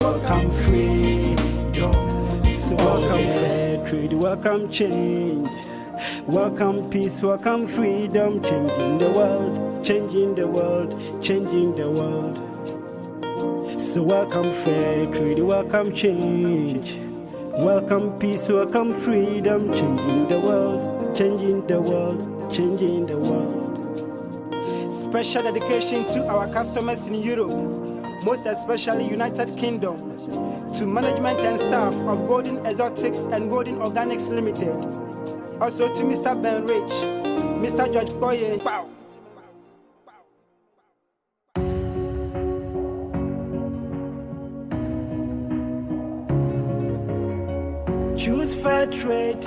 welcome freedom. So welcome fair trade, welcome change. Welcome peace, welcome freedom. Changing the world, changing the world, changing the world. So welcome fair trade, welcome change. Welcome peace, welcome freedom. Changing the world, changing the world, changing the world. Special dedication to our customers in Europe, most especially United Kingdom, to management and staff of Golden Exotics and Golden Organics Limited. Also to Mr. Ben Rich, Mr. George Boye. Wow. Choose fair trade,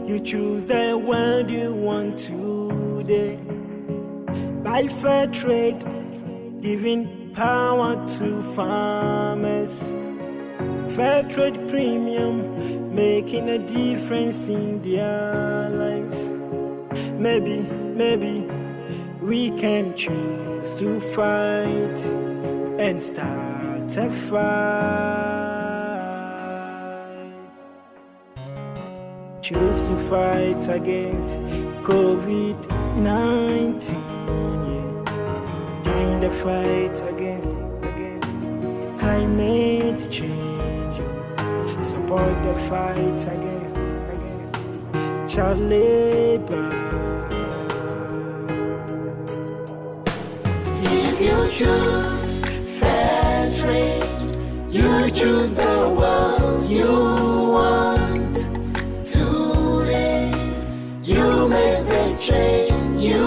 you choose the world you want today. Buy fair trade, giving power to farmers. Fair trade premium, making a difference in their lives. Maybe we can choose to fight and start a fight. Choose to fight against COVID-19. Join the fight against climate change. Support the fight against child labor. If you choose fair trade, you choose the world you want to live. You make the change you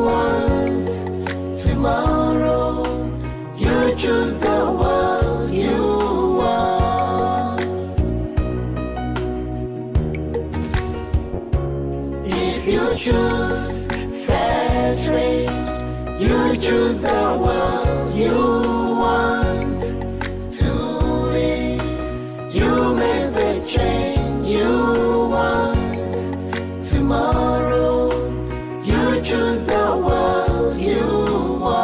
want. Tomorrow, you choose the world you want. If you choose fair trade, you choose the world you want to live. You make the change you want. Tomorrow, you choose the world you want.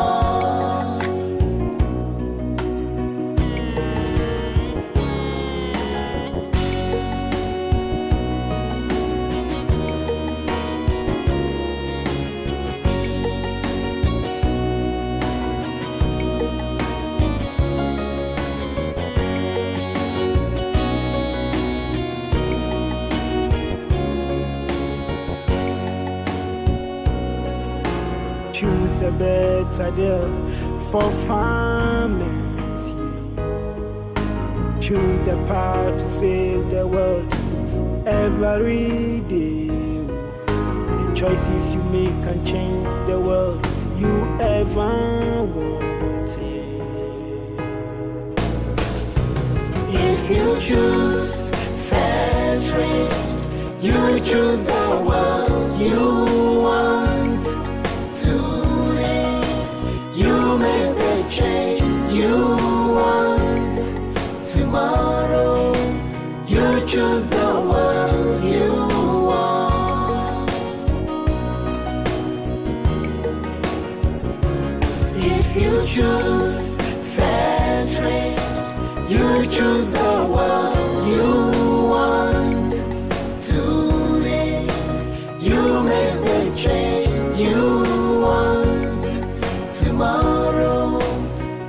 Choose a better deal for farmers. Choose the power to save the world every day. The choices you make can change the world you ever wanted. If you choose fair trade, you choose the world you want to live. You make the change you want. Tomorrow, you choose the world you want. If you choose fair trade, you choose the world you want to live. You make the change you want. Tomorrow,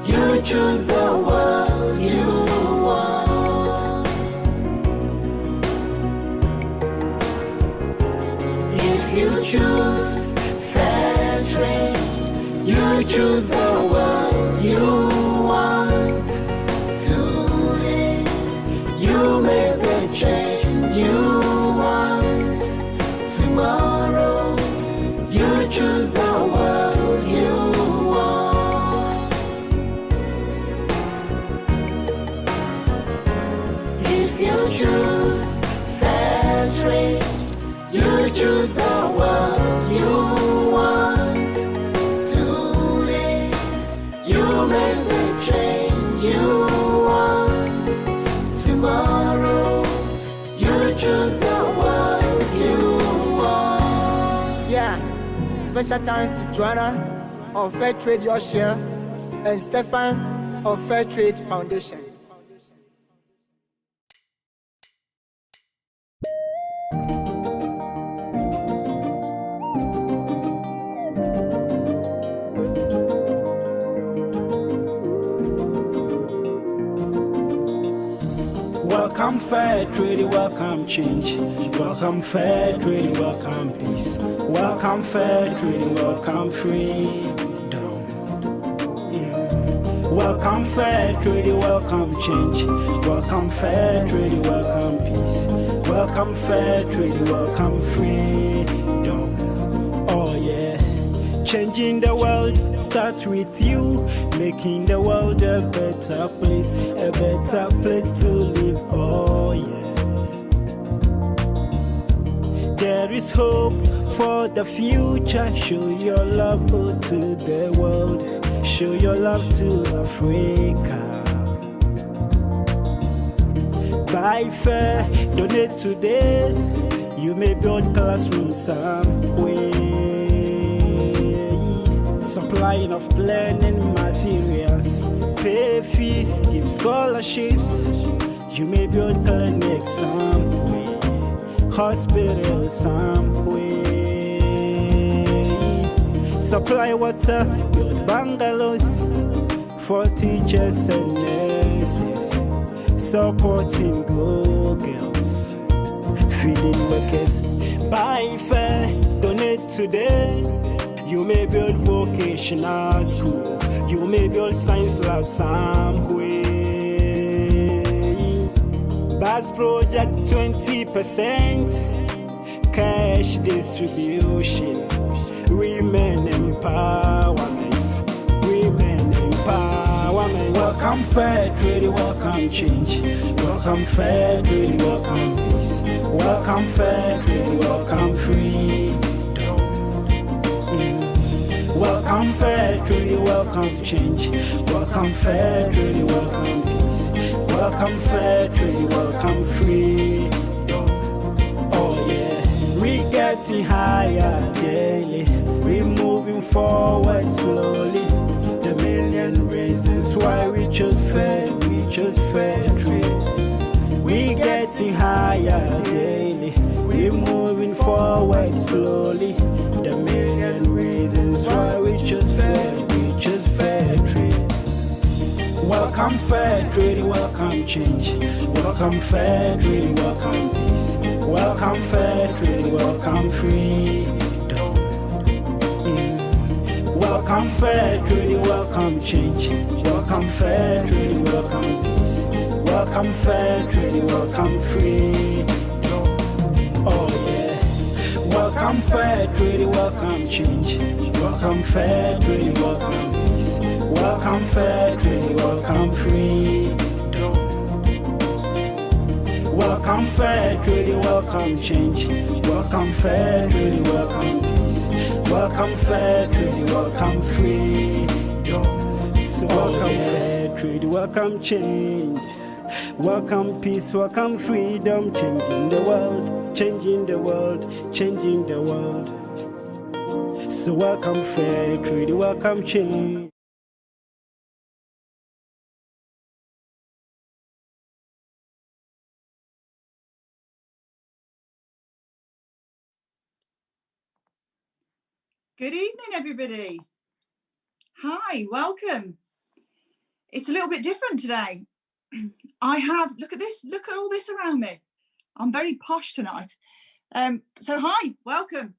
you choose the world you want. If you choose fair trade, you choose the world you want to live. You make the change you want. Tomorrow, you choose the world you want. If you choose fair trade, you choose the world you want to live. You make the change you want. Tomorrow, you choose the world you want. Yeah, special thanks to Joanna of Fairtrade Yorkshire and Stefan of Fairtrade Foundation. Welcome Fairtrade, welcome change. Welcome Fairtrade, welcome peace. Welcome Fairtrade, welcome freedom. Welcome Fairtrade, welcome change. Welcome Fairtrade, welcome peace. Welcome Fairtrade, welcome freedom. Oh yeah. Changing the world starts with you, making the world a better place to live. Oh yeah. There is hope for the future. Show your love to the world. Show your love to Africa. Buy fair, donate today. You may build classrooms somewhere. Supplying of learning materials, pay fees, give scholarships. You may build clinics somewhere, hospitals somewhere. Supply water, build bungalows for teachers and nurses. Supporting go-girls, feeding workers. Buy fair, donate today. You may build vocational school. You may build science lab somewhere. Bus project 20%. Cash distribution. Women empowerment. Women empowerment. Welcome Fairtrade, welcome change. Welcome Fairtrade, welcome peace. Welcome Fairtrade, welcome freedom. Welcome Fairtrade, welcome change. Welcome Fairtrade, welcome peace. Welcome Fairtrade, welcome freedom. Oh yeah, we getting higher daily. We moving forward slowly. The million reasons why we chose Fairtrade. We getting higher daily. We moving forward slowly. The million reasons why we chose Fairtrade. Welcome Fairtrade, welcome change. Welcome Fairtrade, welcome peace. Welcome Fairtrade, welcome freedom. Welcome Fairtrade, welcome change. Welcome Fairtrade, welcome peace. Welcome Fairtrade, welcome freedom. Oh yeah. Welcome Fairtrade, welcome change. Welcome Fairtrade, welcome peace. Welcome Fairtrade, welcome freedom. Welcome Fairtrade, welcome change. Welcome Fairtrade, welcome peace. Welcome Fairtrade, welcome freedom. So welcome Fairtrade, welcome change. Welcome peace, welcome freedom. Changing the world, changing the world, changing the world. So welcome Fairtrade, welcome change. Good evening, everybody. Hi, welcome. It's a little bit different today. I have, look at this, look at all this around me. I'm very posh tonight. So hi, welcome.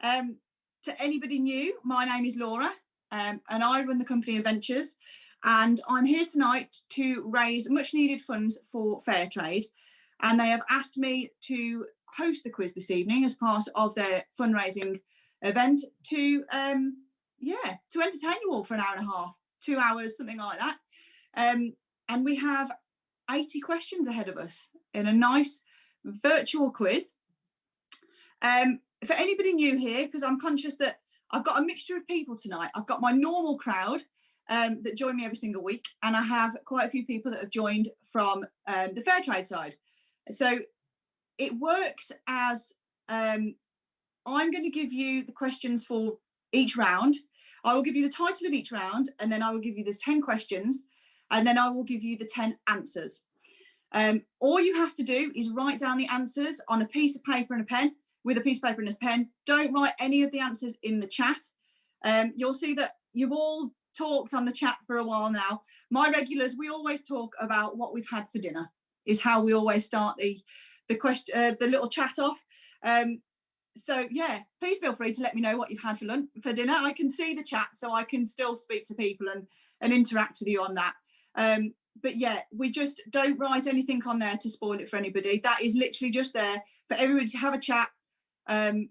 To anybody new, my name is Laura, and I run the company Eventures, and I'm here tonight to raise much needed funds for Fairtrade, and they have asked me to host the quiz this evening as part of their fundraising event to entertain you all for an hour and a half, 2 hours, something like that. And we have 80 questions ahead of us in a nice virtual quiz. For anybody new here, because I'm conscious that I've got a mixture of people tonight. I've got my normal crowd that join me every single week, and I have quite a few people that have joined from the Fairtrade side. So it works as I'm going to give you the questions for each round. I will give you the title of each round, and then I will give you the 10 questions, and then I will give you the 10 answers. All you have to do is write down the answers on a piece of paper and a pen, with a piece of paper and a pen. Don't write any of the answers in the chat. You'll see that you've all talked on the chat for a while now. My regulars, we always talk about what we've had for dinner. is how we always start the little chat off. So yeah, please feel free to let me know what you've had for dinner. I can see the chat, so I can still speak to people and interact with you on that. But yeah, we just don't write anything on there to spoil it for anybody. That is literally just there for everybody to have a chat and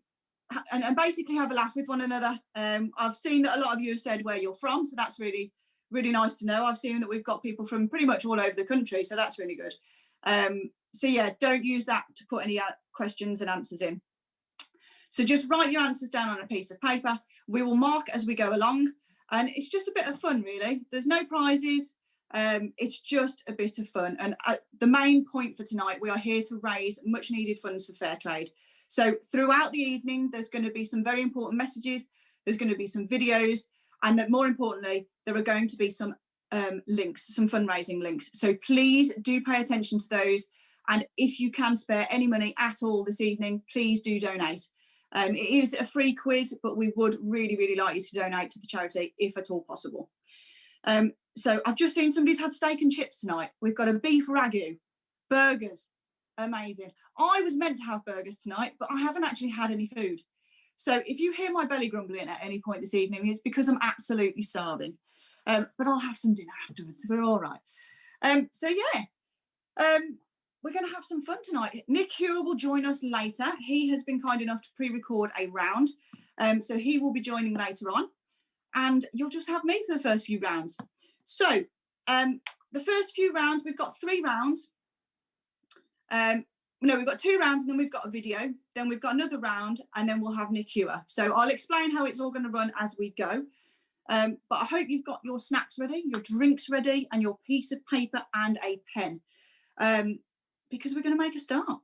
basically have a laugh with one another. I've seen that a lot of you have said where you're from, so that's really, really nice to know. I've seen that we've got people from pretty much all over the country, so that's really good. So yeah, don't use that to put any questions and answers in. So just write your answers down on a piece of paper. We will mark as we go along. And it's just a bit of fun, really. There's no prizes. It's just a bit of fun. And the main point for tonight, we are here to raise much needed funds for Fairtrade. So throughout the evening, there's going to be some very important messages. There's going to be some videos. And that more importantly, there are going to be some links, some fundraising links. So please do pay attention to those. And if you can spare any money at all this evening, please do donate. It is a free quiz, but we would really, really like you to donate to the charity if at all possible. So I've just seen somebody's had steak and chips tonight. We've got a beef ragu, burgers, amazing. I was meant to have burgers tonight, but I haven't actually had any food. So if you hear my belly grumbling at any point this evening, it's because I'm absolutely starving. But I'll have some dinner afterwards. We're all right. So yeah. We're going to have some fun tonight. Nick Hewer will join us later. He has been kind enough to pre-record a round. So he will be joining later on. And you'll just have me for the first few rounds. So the first few rounds, we've got 3 rounds. No, we've got 2 rounds and then we've got a video. Then we've got another round and then we'll have Nick Hewer. So I'll explain how it's all going to run as we go. But I hope you've got your snacks ready, your drinks ready, and your piece of paper and a pen. Because we're going to make a start.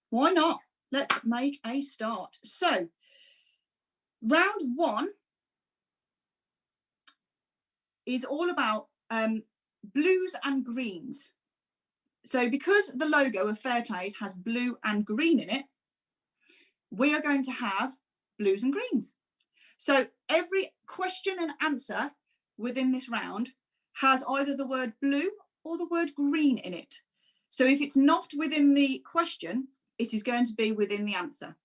Why not? Let's make a start. So, round 1 is all about blues and greens. So, because the logo of Fairtrade has blue and green in it, we are going to have blues and greens. So, every question and answer within this round has either the word blue or the word green in it. So if it's not within the question, it is going to be within the answer.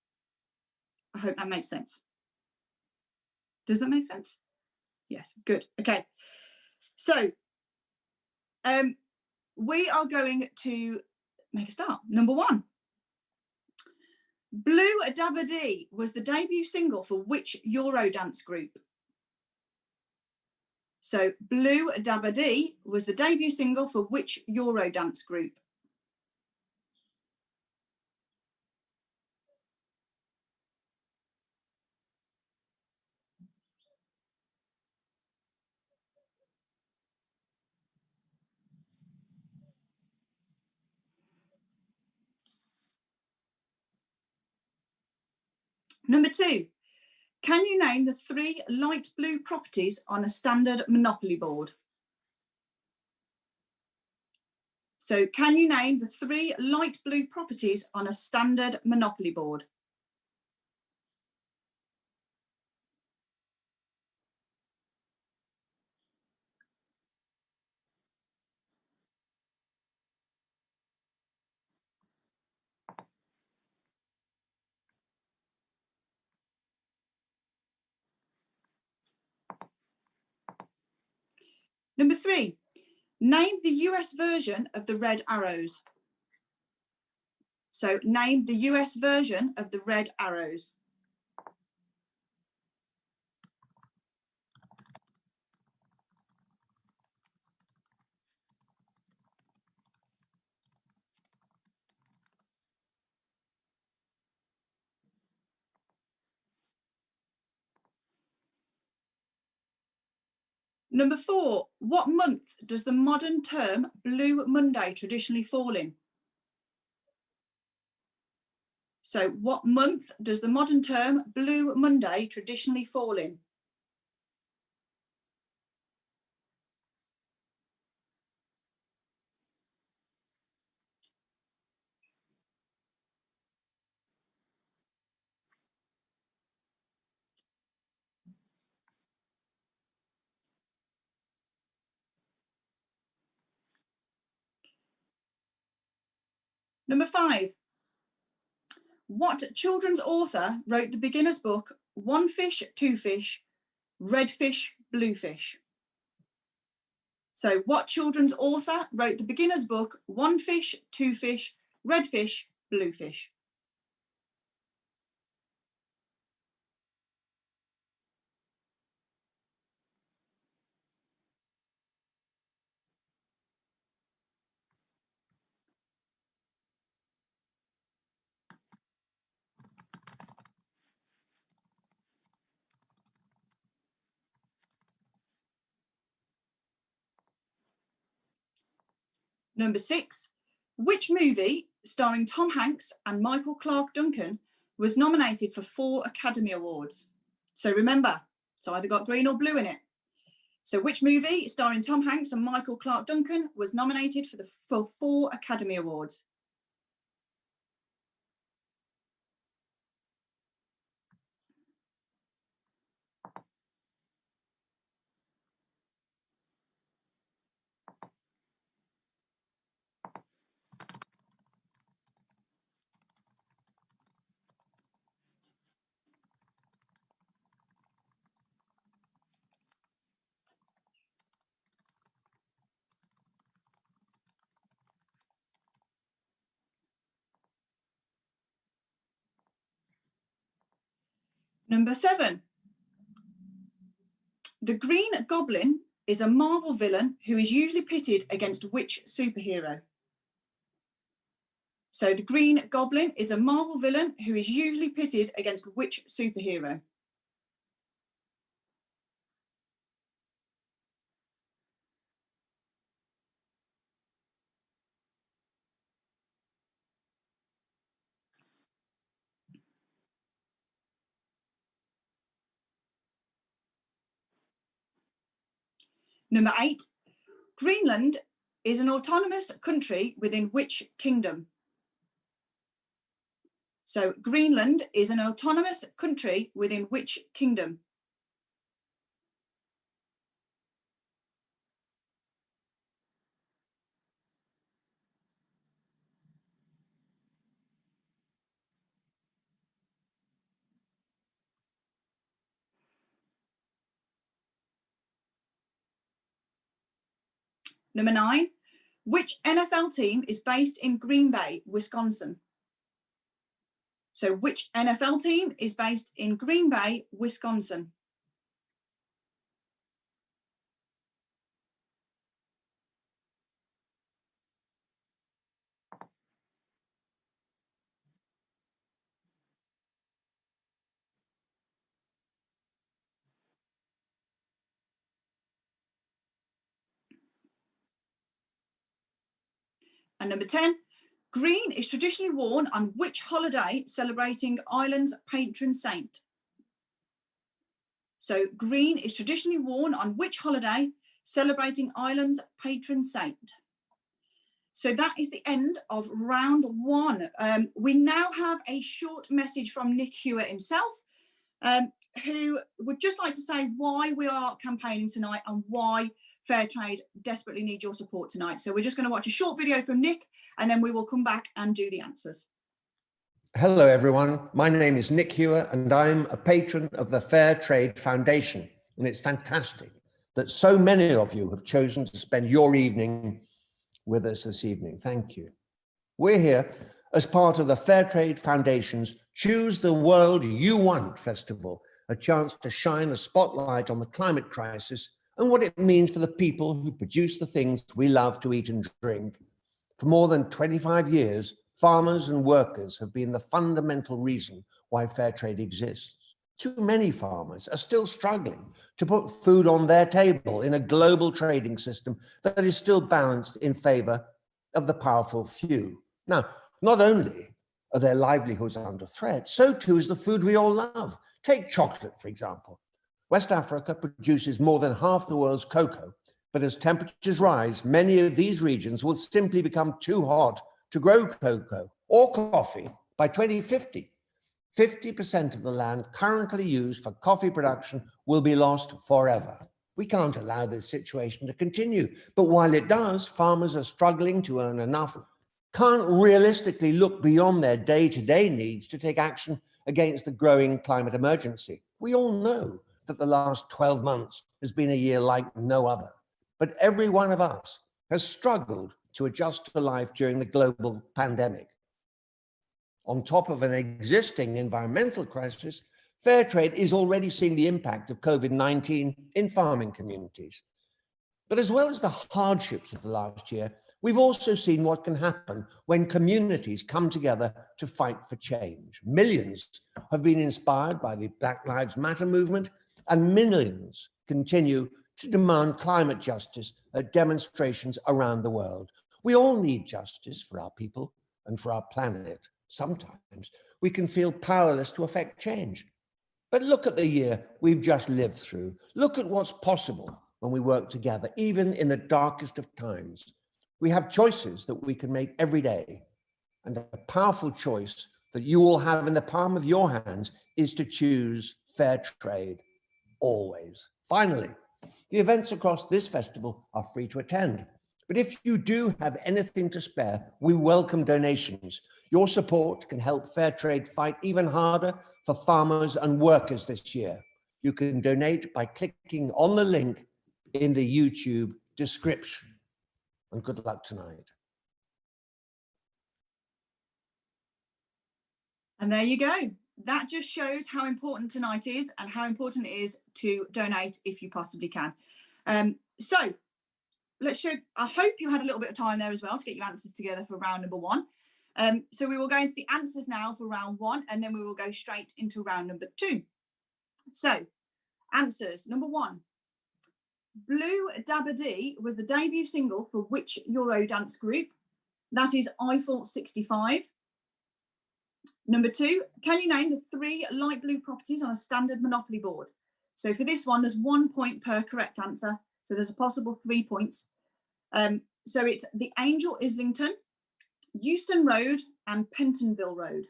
I hope that makes sense. Does that make sense? Yes, good. Okay. So we are going to make a start. Number 1. Blue Dabba Dee was the debut single for which Eurodance group? So Blue Dabba Dee was the debut single for which Eurodance group? Number 2, can you name the 3 light blue properties on a standard Monopoly board? So can you name the 3 light blue properties on a standard Monopoly board? Number 3, name the US version of the red arrows. So name the US version of the red arrows. Number 4, what month does the modern term Blue Monday traditionally fall in? So what month does the modern term Blue Monday traditionally fall in? Number 5. What children's author wrote the beginner's book, One Fish, Two Fish, Red Fish, Blue Fish? So what children's author wrote the beginner's book, One Fish, Two Fish, Red Fish, Blue Fish? Number 6, which movie starring Tom Hanks and Michael Clarke Duncan was nominated for 4 Academy Awards? So remember, it's either got green or blue in it. So which movie starring Tom Hanks and Michael Clarke Duncan was nominated for 4 Academy Awards? Number 7. The Green Goblin is a Marvel villain who is usually pitted against which superhero? So the Green Goblin is a Marvel villain who is usually pitted against which superhero? Number 8, Greenland is an autonomous country within which kingdom? So Greenland is an autonomous country within which kingdom? Number 9, which NFL team is based in Green Bay, Wisconsin? So which NFL team is based in Green Bay, Wisconsin? And number 10, green is traditionally worn on which holiday celebrating Ireland's patron saint? So green is traditionally worn on which holiday celebrating Ireland's patron saint? So that is the end of round 1. We now have a short message from Nick Hewer himself, who would just like to say why we are campaigning tonight and why Fairtrade desperately need your support tonight. So we're just going to watch a short video from Nick and then we will come back and do the answers. Hello everyone, my name is Nick Hewer and I'm a patron of the Fairtrade Foundation, and it's fantastic that so many of you have chosen to spend your evening with us this evening. Thank you. We're here as part of the Fairtrade Foundation's Choose the World You Want Festival, a chance to shine a spotlight on the climate crisis and what it means for the people who produce the things we love to eat and drink. For more than 25 years, farmers and workers have been the fundamental reason why Fairtrade exists. Too many farmers are still struggling to put food on their table in a global trading system that is still balanced in favor of the powerful few. Now, not only are their livelihoods under threat, so too is the food we all love. Take chocolate, for example. West Africa produces more than half the world's cocoa, but as temperatures rise, many of these regions will simply become too hot to grow cocoa or coffee by 2050. 50% of the land currently used for coffee production will be lost forever. We can't allow this situation to continue, but while it does, farmers are struggling to earn enough can't realistically look beyond their day-to-day needs to take action against the growing climate emergency. We all know that the last 12 months has been a year like no other, but every one of us has struggled to adjust to life during the global pandemic. On top of an existing environmental crisis, Fairtrade is already seeing the impact of COVID-19 in farming communities. But as well as the hardships of the last year, we've also seen what can happen when communities come together to fight for change. Millions have been inspired by the Black Lives Matter movement, and millions continue to demand climate justice at demonstrations around the world. We all need justice for our people and for our planet. Sometimes we can feel powerless to affect change. But look at the year we've just lived through. Look at what's possible when we work together, even in the darkest of times. We have choices that we can make every day. And a powerful choice that you all have in the palm of your hands is to choose fair trade always. Finally, the events across this festival are free to attend. But if you do have anything to spare, we welcome donations. Your support can help Fairtrade fight even harder for farmers and workers this year. You can donate by clicking on the link in the YouTube description. And good luck tonight. And there you go. That just shows how important tonight is and how important it is to donate if you possibly can. So let's show, I hope you had a little bit of time there as well to get your answers together for round number one. So we will go into the answers now for round one, and then we will go straight into round number two. So answers, number one. Blue Dabba Dee was the debut single for which Eurodance group? That is Eiffel 65. Number two, can you name the 3 light blue properties on a standard Monopoly board? So for this one, there's 1 point per correct answer. So there's a possible 3 points. So it's the Angel Islington, Euston Road, and Pentonville Road.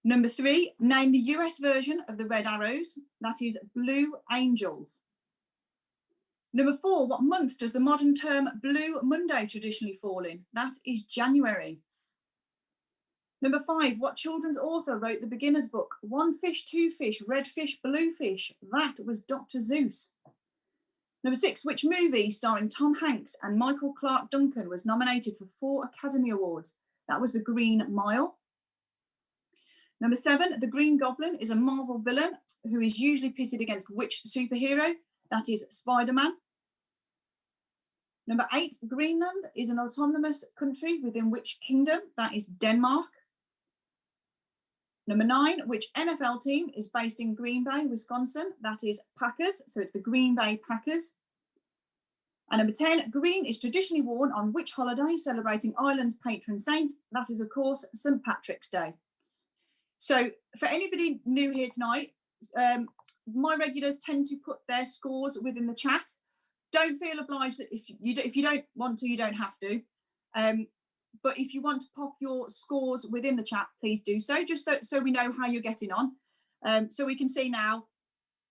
Number 3, name the US version of the Red Arrows. That is Blue Angels. Number 4, what month does the modern term Blue Monday traditionally fall in? That is January. Number 5, what children's author wrote the beginner's book? 1 fish, 2 fish, red fish, blue fish. That was Dr. Seuss. Number 6, which movie starring Tom Hanks and Michael Clark Duncan was nominated for 4 Academy Awards? That was The Green Mile. Number 7, the Green Goblin is a Marvel villain who is usually pitted against which superhero? That is Spider-Man. Number 8, Greenland is an autonomous country within which kingdom? That is Denmark. Number 9, which NFL team is based in Green Bay, Wisconsin? That is Packers, so it's the Green Bay Packers. And number 10, green is traditionally worn on which holiday celebrating Ireland's patron saint? That is, of course, St. Patrick's Day. So for anybody new here tonight, my regulars tend to put their scores within the chat. Don't feel obliged that if you don't want to, you don't have to. But if you want to pop your scores within the chat, please do so, just so we know how you're getting on. So we can see now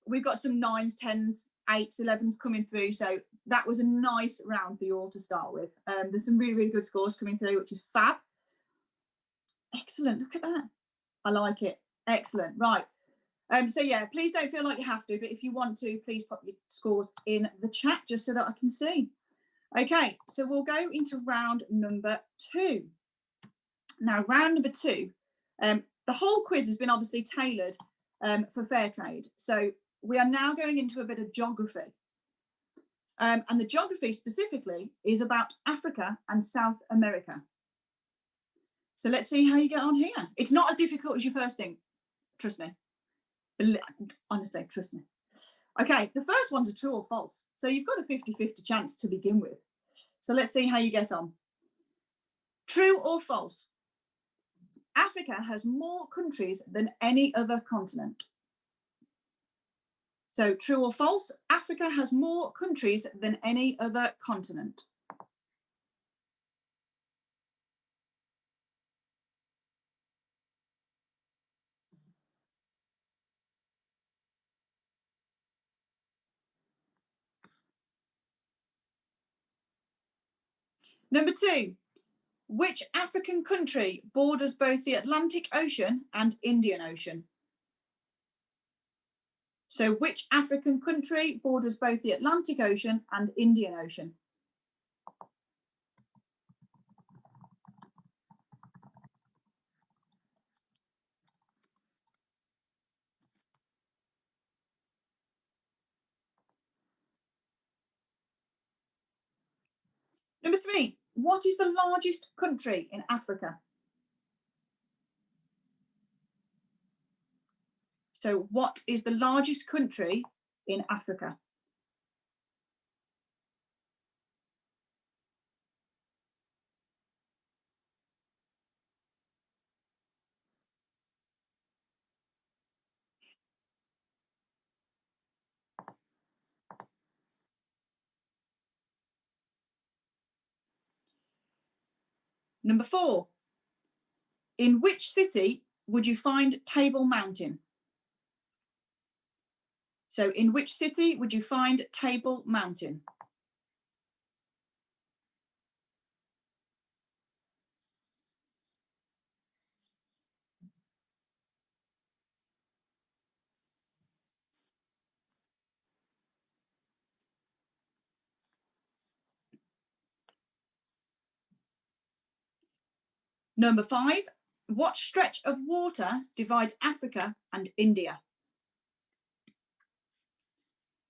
we've got some 9s, 10s, 8s, 11s coming through. So that was a nice round for you all to start with. There's some really, really good scores coming through, which is fab. Excellent. Look at that. I like it. Excellent. Right. So yeah, please don't feel like you have to, but if you want to, please pop your scores in the chat just so that I can see. Okay, so we'll go into round number 2. Now, round number 2, the whole quiz has been obviously tailored for Fairtrade. So we are now going into a bit of geography. And the geography specifically is about Africa and South America. So let's see how you get on here. It's not as difficult as you first think, trust me. Honestly, trust me. Okay, the first one's a true or false. So you've got a 50-50 chance to begin with. So let's see how you get on. True or false? Africa has more countries than any other continent. So true or false? Africa has more countries than any other continent. Number 2, Which African country borders both the Atlantic Ocean and Indian Ocean? So which African country borders both the Atlantic Ocean and Indian Ocean? Number 3, what is the largest country in Africa? So what is the largest country in Africa? Number 4, in which city would you find Table Mountain? So in which city would you find Table Mountain? Number 5, what stretch of water divides Africa and India?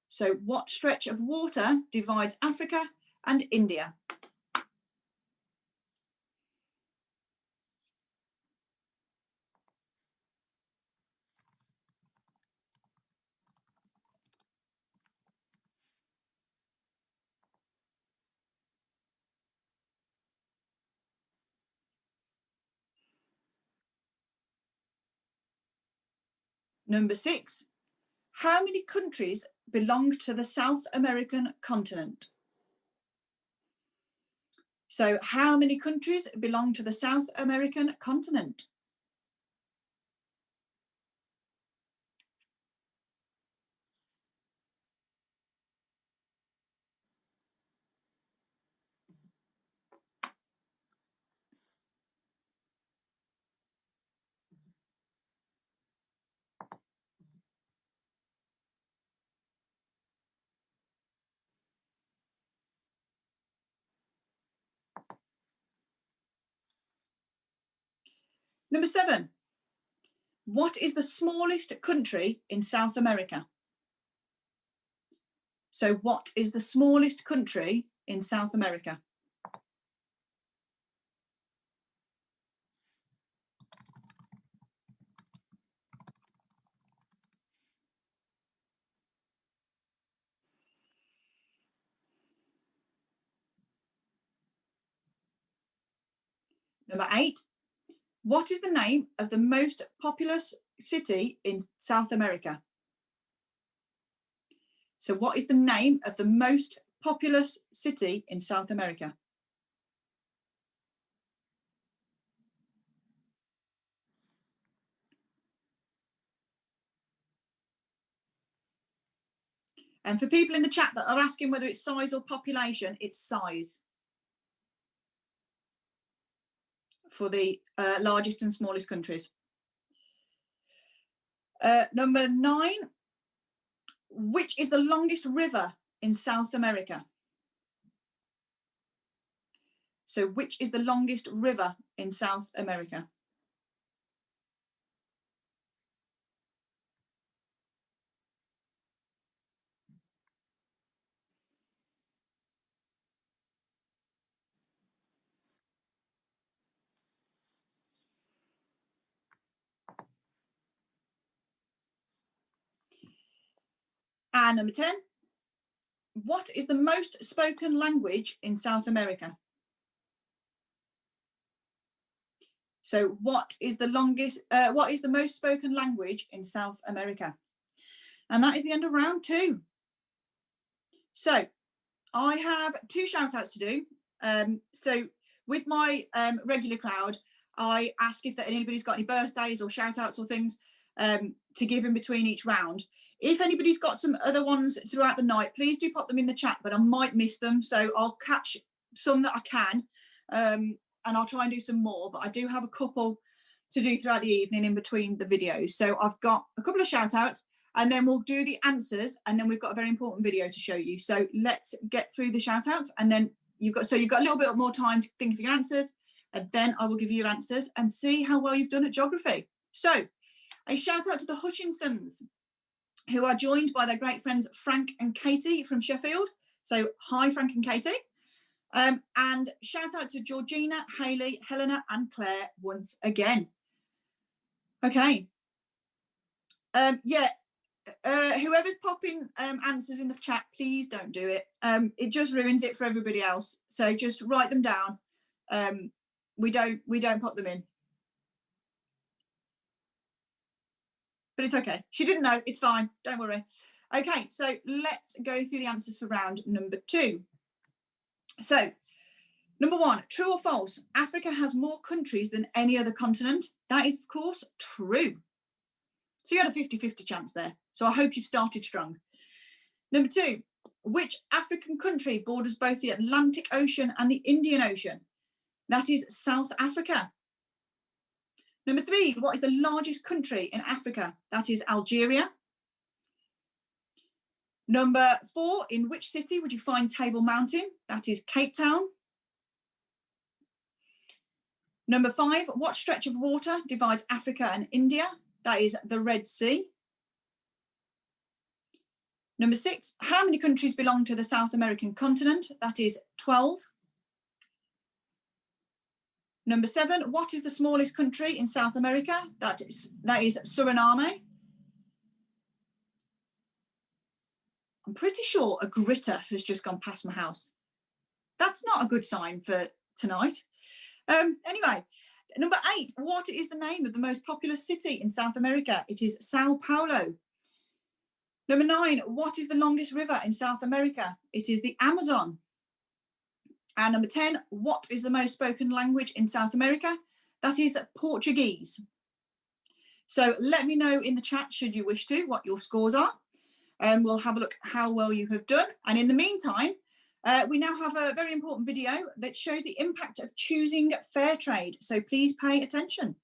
So what stretch of water divides Africa and India? Number 6, how many countries belong to the South American continent? So how many countries belong to the South American continent? Number 7, what is the smallest country in South America? So what is the smallest country in South America? Number 8, what is the name of the most populous city in South America? So what is the name of the most populous city in South America? And for people in the chat that are asking whether it's size or population, it's size for the largest and smallest countries. Number 9, which is the longest river in South America? So which is the longest river in South America? And number 10, what is the most spoken language in South America? So what is the most spoken language in South America? And that is the end of round 2. So I have 2 shout outs to do. So with my regular crowd, I ask if anybody's got any birthdays or shout outs or things to give in between each round. If anybody's got some other ones throughout the night, please do pop them in the chat, but I might miss them. So I'll catch some that I can and I'll try and do some more, but I do have a couple to do throughout the evening in between the videos. So I've got a couple of shout outs, and then we'll do the answers, and then we've got a very important video to show you. So let's get through the shout outs, and then you've got a little bit more time to think of your answers, and then I will give you your answers and see how well you've done at geography. So a shout out to the Hutchinsons, who are joined by their great friends Frank and Katie from Sheffield. So hi, Frank and Katie. And shout out to Georgina, Hayley, Helena and Claire once again. Okay. Whoever's popping answers in the chat, please don't do it. It just ruins it for everybody else. So just write them down. We don't put them in. But it's okay. She didn't know. It's fine. Don't worry. Okay, so let's go through the answers for round number 2. So, number 1, true or false? Africa has more countries than any other continent. That is, of course, true. So you had a 50-50 chance there. So I hope you've started strong. Number 2, which African country borders both the Atlantic Ocean and the Indian Ocean? That is South Africa. Number 3, what is the largest country in Africa? That is Algeria. Number 4, in which city would you find Table Mountain? That is Cape Town. Number 5, what stretch of water divides Africa and India? That is the Red Sea. Number 6, how many countries belong to the South American continent? That is 12. Number 7, what is the smallest country in South America? That is Suriname. I'm pretty sure a gritter has just gone past my house. That's not a good sign for tonight. Anyway, number 8, what is the name of the most populous city in South America? It is Sao Paulo. Number 9, what is the longest river in South America? It is the Amazon. And number 10, what is the most spoken language in South America? That is Portuguese. So let me know in the chat, should you wish to, what your scores are. We'll have a look how well you have done. And in the meantime, we now have a very important video that shows the impact of choosing fair trade. So please pay attention.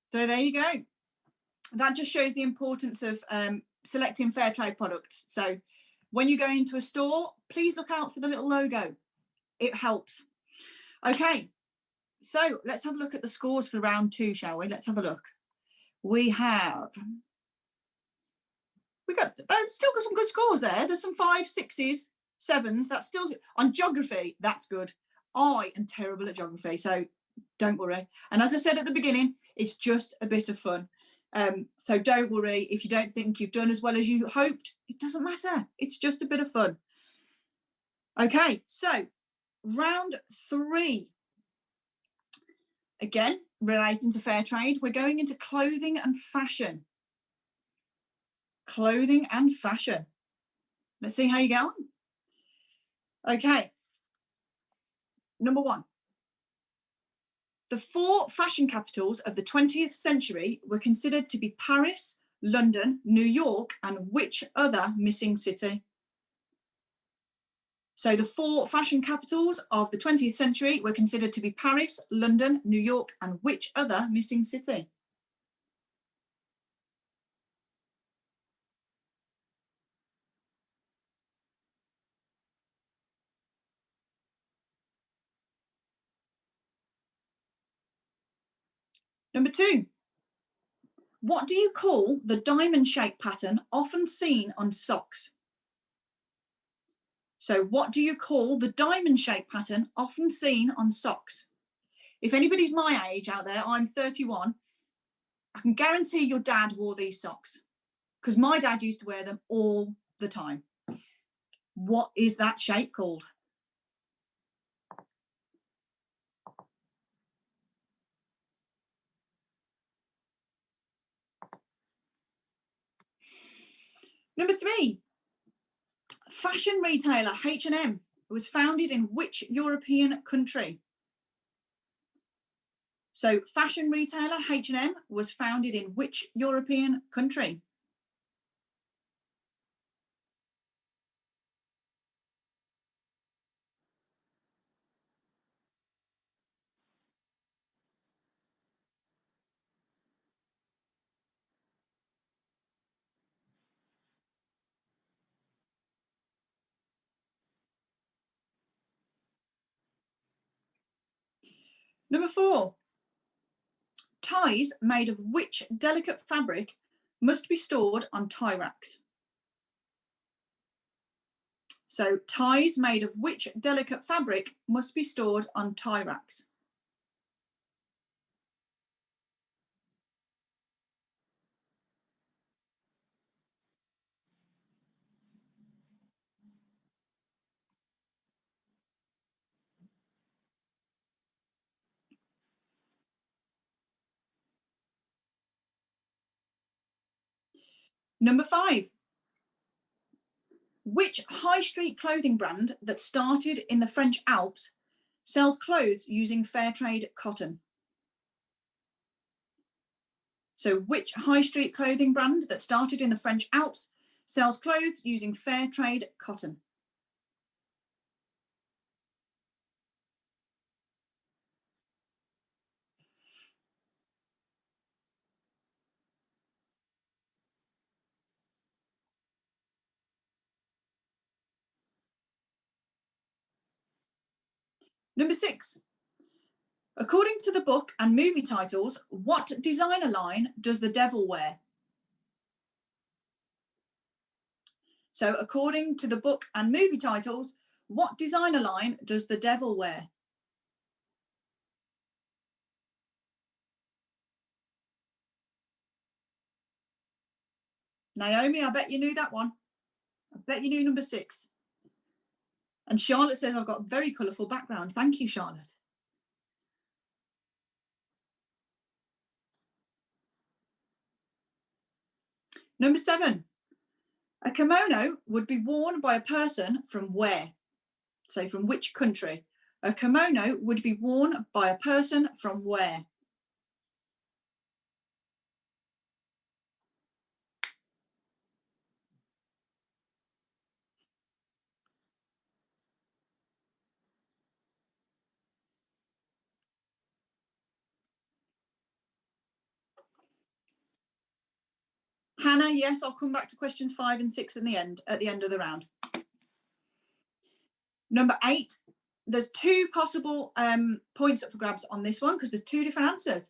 So there you go. That just shows the importance of selecting fair trade products. So when you go into a store, please look out for the little logo. It helps. Okay, so let's have a look at the scores for round 2, shall we? Let's have a look. We've still got some good scores there. There's some 5s, 6s, 7s. That's still on geography. That's good. I am terrible at geography, so don't worry. And as I said at the beginning, it's just a bit of fun. So don't worry if you don't think you've done as well as you hoped. It doesn't matter. It's just a bit of fun. Okay, so round 3. Again, relating to fair trade, we're going into clothing and fashion. Clothing and fashion. Let's see how you get on. Okay. Number 1. The 4 fashion capitals of the 20th century were considered to be Paris, London, New York, and which other missing city? So the 4 fashion capitals of the 20th century were considered to be Paris, London, New York, and which other missing city? Number 2. What do you call the diamond-shaped pattern often seen on socks? So what do you call the diamond-shaped pattern often seen on socks? If anybody's my age out there, I'm 31, I can guarantee your dad wore these socks because my dad used to wear them all the time. What is that shape called? Number 3, fashion retailer H&M was founded in which European country? So fashion retailer H&M was founded in which European country? Number 4, ties made of which delicate fabric must be stored on tie racks? So ties made of which delicate fabric must be stored on tie racks? Number 5, which high street clothing brand that started in the French Alps sells clothes using Fairtrade cotton? So which high street clothing brand that started in the French Alps sells clothes using Fairtrade cotton? Number 6, according to the book and movie titles, what designer line does the devil wear? So according to the book and movie titles, what designer line does the devil wear? Naomi, I bet you knew that one. I bet you knew number 6. And Charlotte says, I've got a very colourful background. Thank you, Charlotte. Number 7, a kimono would be worn by a person from where? So from which country? A kimono would be worn by a person from where? Hannah, yes, I'll come back to questions 5 and 6 at the end of the round. Number 8, there's 2 possible points up for grabs on this one because there's 2 different answers.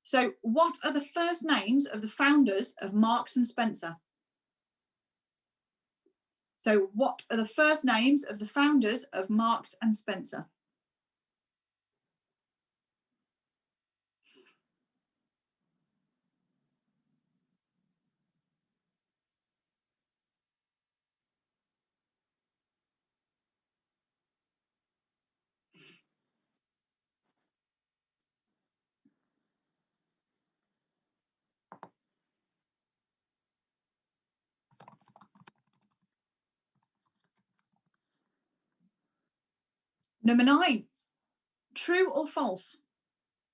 So what are the first names of the founders of Marks and Spencer? So what are the first names of the founders of Marks and Spencer? Number 9, true or false?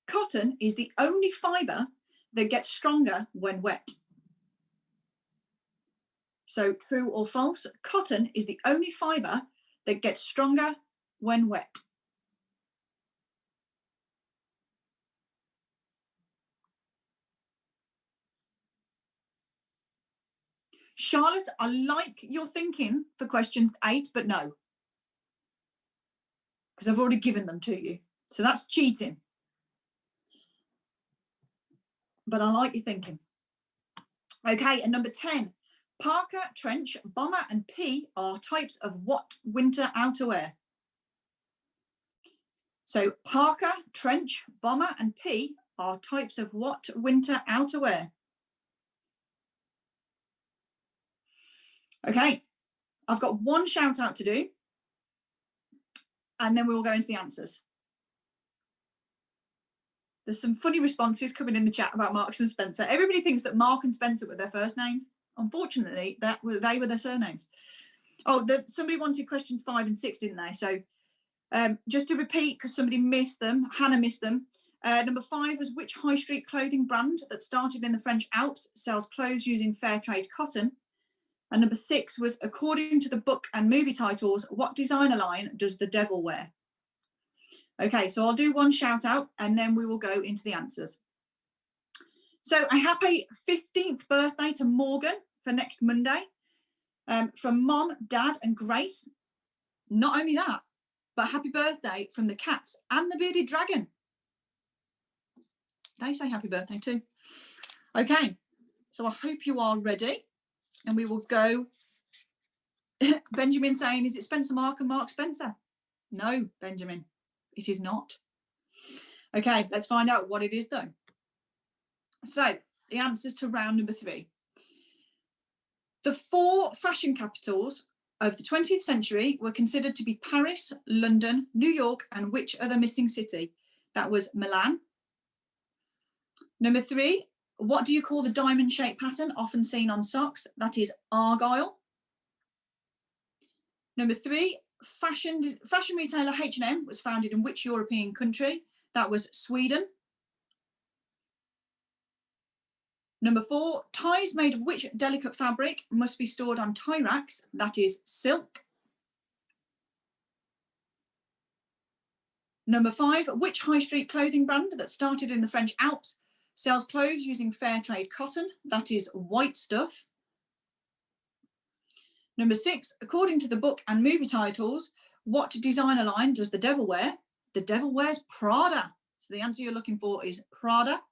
Cotton is the only fibre that gets stronger when wet. So true or false? Cotton is the only fibre that gets stronger when wet. Charlotte, I like your thinking for question 8, but no. Because I've already given them to you. So that's cheating. but I like your thinking. Okay, and number 10, parka, trench, bomber and pea are types of what winter outerwear? So parka, trench, bomber and pea are types of what winter outerwear? Okay, I've got one shout out to do, and then we will go into the answers. There's some funny responses coming in the chat about Marks and Spencer. Everybody thinks that Mark and Spencer were their first names. Unfortunately, they were their surnames. Oh, somebody wanted questions 5 and 6, didn't they? So just to repeat, because somebody missed them, Hannah missed them. Number 5 was which high street clothing brand that started in the French Alps sells clothes using Fairtrade cotton? And number 6 was, according to the book and movie titles, what designer line does the devil wear? Okay, so I'll do one shout out and then we will go into the answers. So a happy 15th birthday to Morgan for next Monday from Mom, Dad and Grace. Not only that, but happy birthday from the cats and the bearded dragon. They say happy birthday too. Okay, so I hope you are ready and we will go. Benjamin saying, is it Spencer Mark and Mark Spencer? No, Benjamin, it is not. Okay, let's find out what it is though. So the answers to round number 3. The 4 fashion capitals of the 20th century were considered to be Paris, London, New York, and which other missing city? That was Milan. Number 3, what do you call the diamond-shaped pattern often seen on socks? That is Argyle. Number 3, fashion retailer H&M was founded in which European country? That was Sweden. Number 4, ties made of which delicate fabric must be stored on tie racks? That is silk. Number 5, which high street clothing brand that started in the French Alps sells clothes using fair trade cotton? That is White Stuff. Number 6, according to the book and movie titles, what designer line does the devil wear? The devil wears Prada. So the answer you're looking for is Prada.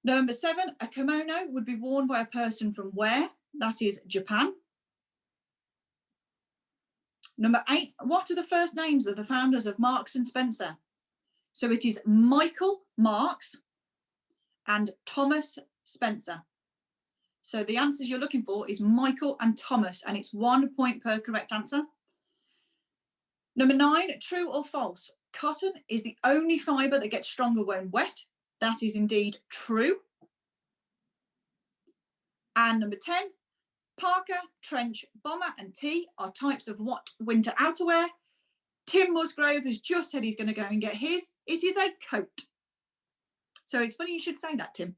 Number 7, a kimono would be worn by a person from where? That is Japan. Number 8, what are the first names of the founders of Marks and Spencer? So it is Michael Marks and Thomas Spencer. So the answers you're looking for is Michael and Thomas, and it's 1 point per correct answer. Number 9, true or false? Cotton is the only fibre that gets stronger when wet. That is indeed true. And number 10, parka, trench, bomber and pea are types of what winter outerwear? Tim Musgrove has just said he's going to go and get his. It is a coat. So it's funny you should say that, Tim.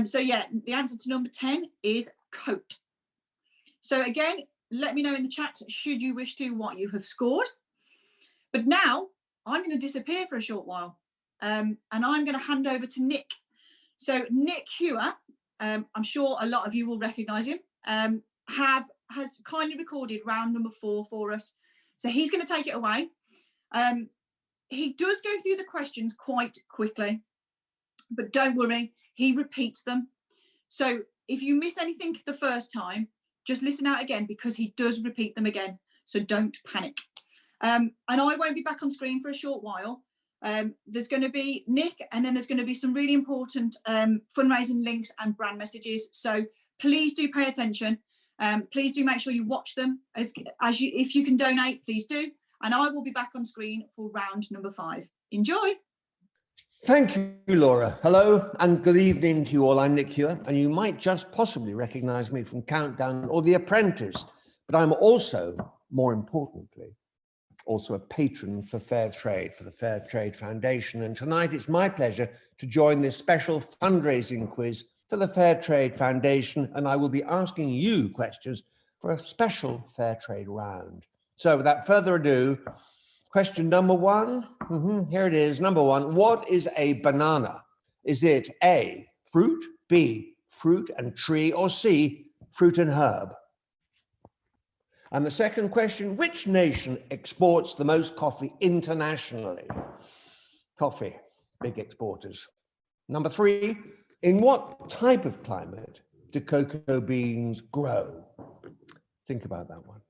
So yeah, the answer to number 10 is coat. So again, let me know in the chat, should you wish to, what you have scored. But now I'm going to disappear for a short while. And I'm going to hand over to Nick. So Nick Hewer, I'm sure a lot of you will recognise him, has kindly recorded round number 4 for us. So he's going to take it away. He does go through the questions quite quickly, but don't worry, he repeats them. So if you miss anything the first time, just listen out again because he does repeat them again. So don't panic. And I won't be back on screen for a short while. There's going to be Nick, and then there's going to be some really important fundraising links and brand messages. So please do pay attention. Please do make sure you watch them. If you can donate, please do. And I will be back on screen for round number 5. Enjoy. Thank you, Laura. Hello and good evening to you all. I'm Nick Hewer, and you might just possibly recognise me from Countdown or The Apprentice, but I'm also, more importantly, also a patron for Fairtrade, for the Fairtrade Foundation. And tonight it's my pleasure to join this special fundraising quiz for the Fairtrade Foundation, and I will be asking you questions for a special Fairtrade round. So without further ado, question number 1, here it is, number 1. What is a banana? Is it A, fruit, B, fruit and tree, or C, fruit and herb? And the second question, which nation exports the most coffee internationally? Coffee, big exporters. Number 3, in what type of climate do cocoa beans grow? Think about that one.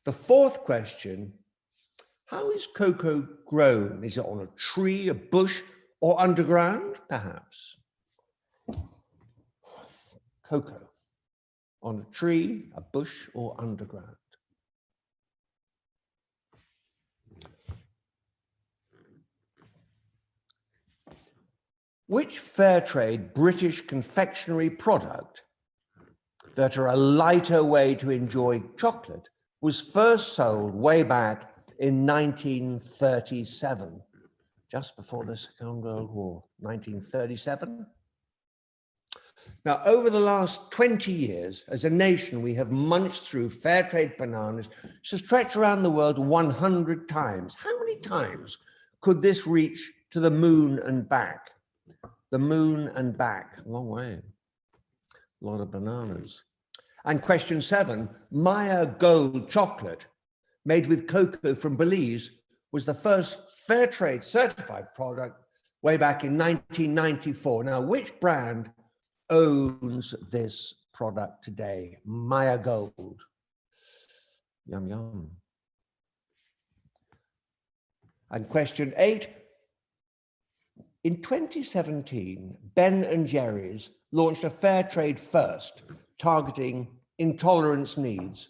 The 4th question, how is cocoa grown? Is it on a tree, a bush, or underground, perhaps? Cocoa, on a tree, a bush, or underground? Which Fairtrade British confectionery product that are a lighter way to enjoy chocolate was first sold way back in 1937, just before the Second World War, 1937? Now, over the last 20 years, as a nation, we have munched through Fairtrade bananas to stretch around the world 100 times. How many times could this reach to the moon and back? The moon and back, a long way, a lot of bananas. And question 7, Maya Gold chocolate made with cocoa from Belize was the first Fairtrade certified product way back in 1994. Now, which brand owns this product today? Maya Gold. Yum, yum. And question 8, in 2017, Ben & Jerry's launched a Fairtrade First, targeting intolerance needs.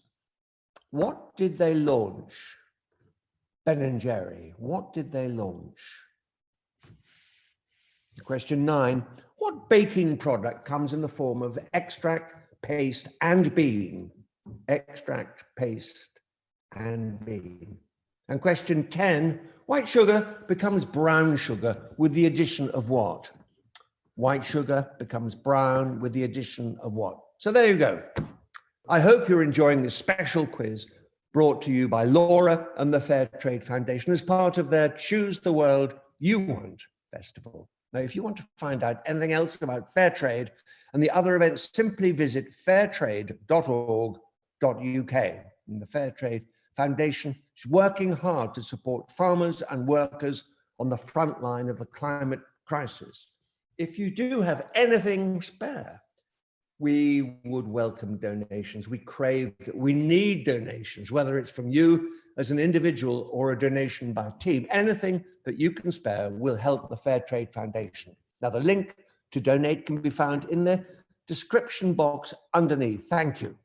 What did they launch? Ben & Jerry, what did they launch? Question 9, what baking product comes in the form of extract, paste, and bean? Extract, paste, and bean. And question 10, white sugar becomes brown sugar with the addition of what? White sugar becomes brown with the addition of what? So there you go. I hope you're enjoying this special quiz brought to you by Laura and the Fairtrade Foundation as part of their Choose the World You Want Festival. Now, if you want to find out anything else about Fairtrade and the other events, simply visit fairtrade.org.uk. And the Fairtrade Foundation is working hard to support farmers and workers on the front line of the climate crisis. If you do have anything spare, we would welcome donations. We need donations, whether it's from you as an individual or a donation by team. Anything that you can spare will help the Fairtrade Foundation. Now, the link to donate can be found in the description box underneath. Thank you.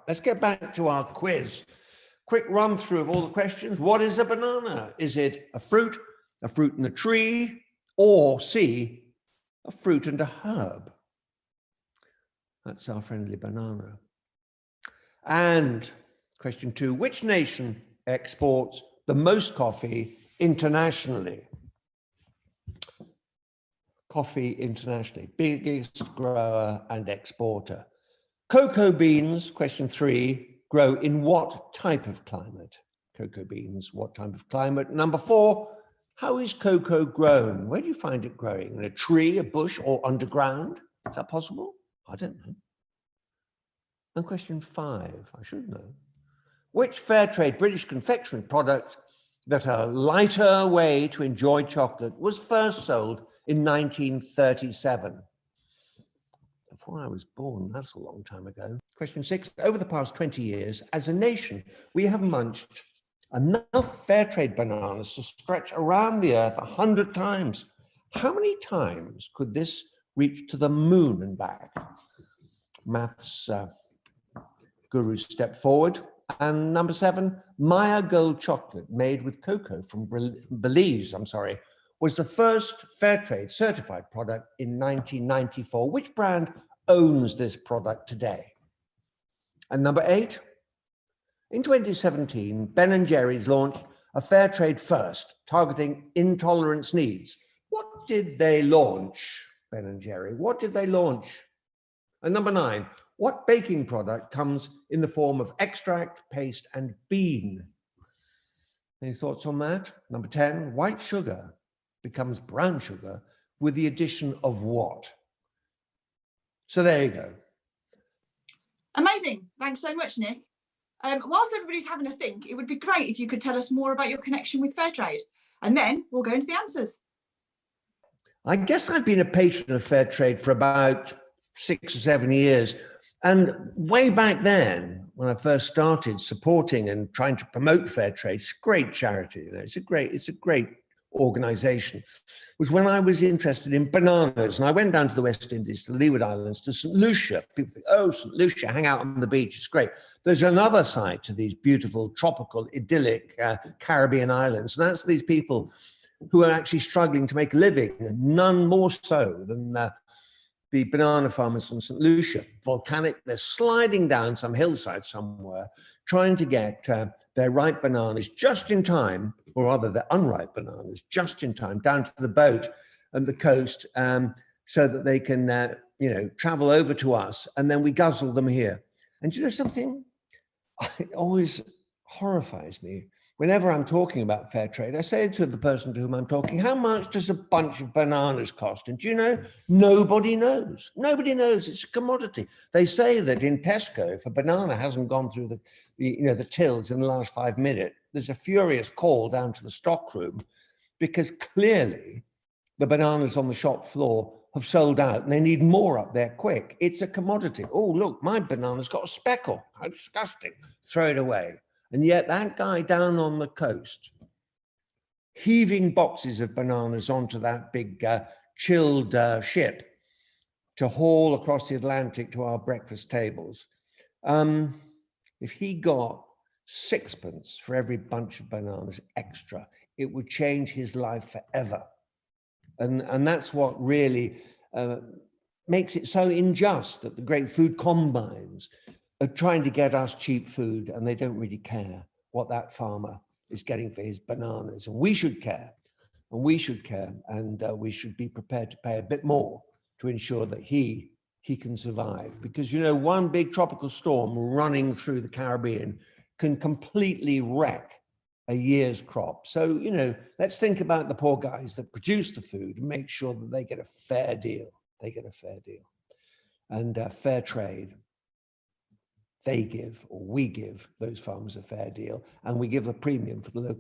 Let's get back to our quiz. Quick run through of all the questions. What is a banana? Is it a fruit and a tree, or C, a fruit and a herb? That's our friendly banana. And question 2, which nation exports the most coffee internationally? Coffee internationally, biggest grower and exporter. Cocoa beans, question 3, grow in what type of climate? Cocoa beans, what type of climate? Number 4, how is cocoa grown? Where do you find it growing? In a tree, a bush, or underground? Is that possible? I don't know. And question 5, I should know. Which Fairtrade British confectionery product that a lighter way to enjoy chocolate was first sold in 1937? Before I was born, that's a long time ago. Question 6, over the past 20 years, as a nation, we have munched enough Fairtrade bananas to stretch around the earth 100 times. How many times could this reach to the moon and back? Maths guru step forward. And number 7, Maya Gold chocolate made with cocoa from Belize, was the first Fairtrade certified product in 1994. Which brand owns this product today? And number 8, in 2017, Ben & Jerry's launched a Fairtrade First, targeting intolerance needs. What did they launch, Ben & Jerry? What did they launch? And number 9, what baking product comes in the form of extract, paste, and bean? Any thoughts on that? Number 10, white sugar becomes brown sugar with the addition of what? So there you go. Amazing. Thanks so much, Nick. whilst everybody's having a think, it would be great if you could tell us more about your connection with Fairtrade, and then we'll go into the answers. I guess I've been a patron of Fairtrade for about 6 or 7 years. And way back then, when I first started supporting and trying to promote Fairtrade, it's a great charity, you know, it's a great organization, was when I was interested in bananas. And I went down to the West Indies, to the Leeward Islands, to St. Lucia. People think, oh, St. Lucia, hang out on the beach, it's great. There's another side to these beautiful, tropical, idyllic Caribbean islands. And that's these people who are actually struggling to make a living, none more so than the banana farmers from St. Lucia. Volcanic, they're sliding down some hillside somewhere, trying to get their ripe bananas just in time, or rather their unripe bananas, just in time down to the boat and the coast, so that they can travel over to us, and then we guzzle them here. And do you know something? It always horrifies me. Whenever I'm talking about Fairtrade, I say to the person to whom I'm talking, how much does a bunch of bananas cost? And do you know, nobody knows. Nobody knows. It's a commodity. They say that in Tesco, if a banana hasn't gone through the tills in the last 5 minutes, there's a furious call down to the stockroom, because clearly the bananas on the shop floor have sold out and they need more up there quick. It's a commodity. Oh, look, my banana's got a speckle. How disgusting. Throw it away. And yet that guy down on the coast, heaving boxes of bananas onto that big chilled ship to haul across the Atlantic to our breakfast tables, if he got 6pence for every bunch of bananas extra, it would change his life forever. And that's what really makes it so unjust that the great food combines are trying to get us cheap food, and they don't really care what that farmer is getting for his bananas. And we should care, and we should care, and we should be prepared to pay a bit more to ensure that he can survive. Because, you know, one big tropical storm running through the Caribbean can completely wreck a year's crop. So, you know, let's think about the poor guys that produce the food and make sure that they get a fair deal. They get a fair deal. And fair trade, they give, or we give those farmers a fair deal, and we give a premium for the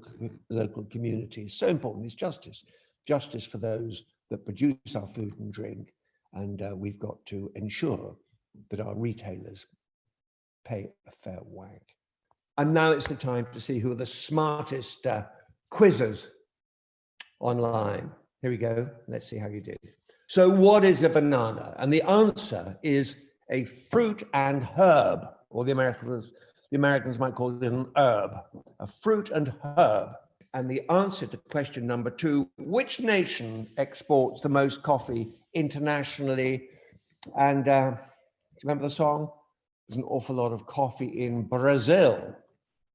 local communities. So important is justice for those that produce our food and drink. And we've got to ensure that our retailers pay a fair whack. And now it's the time to see who are the smartest quizzers online. Here we go. Let's see how you did. So what is a banana? And the answer is a fruit and herb, or the Americans might call it an herb, a fruit and herb. And the answer to question number 2, which nation exports the most coffee internationally? And do you remember the song? There's an awful lot of coffee in Brazil.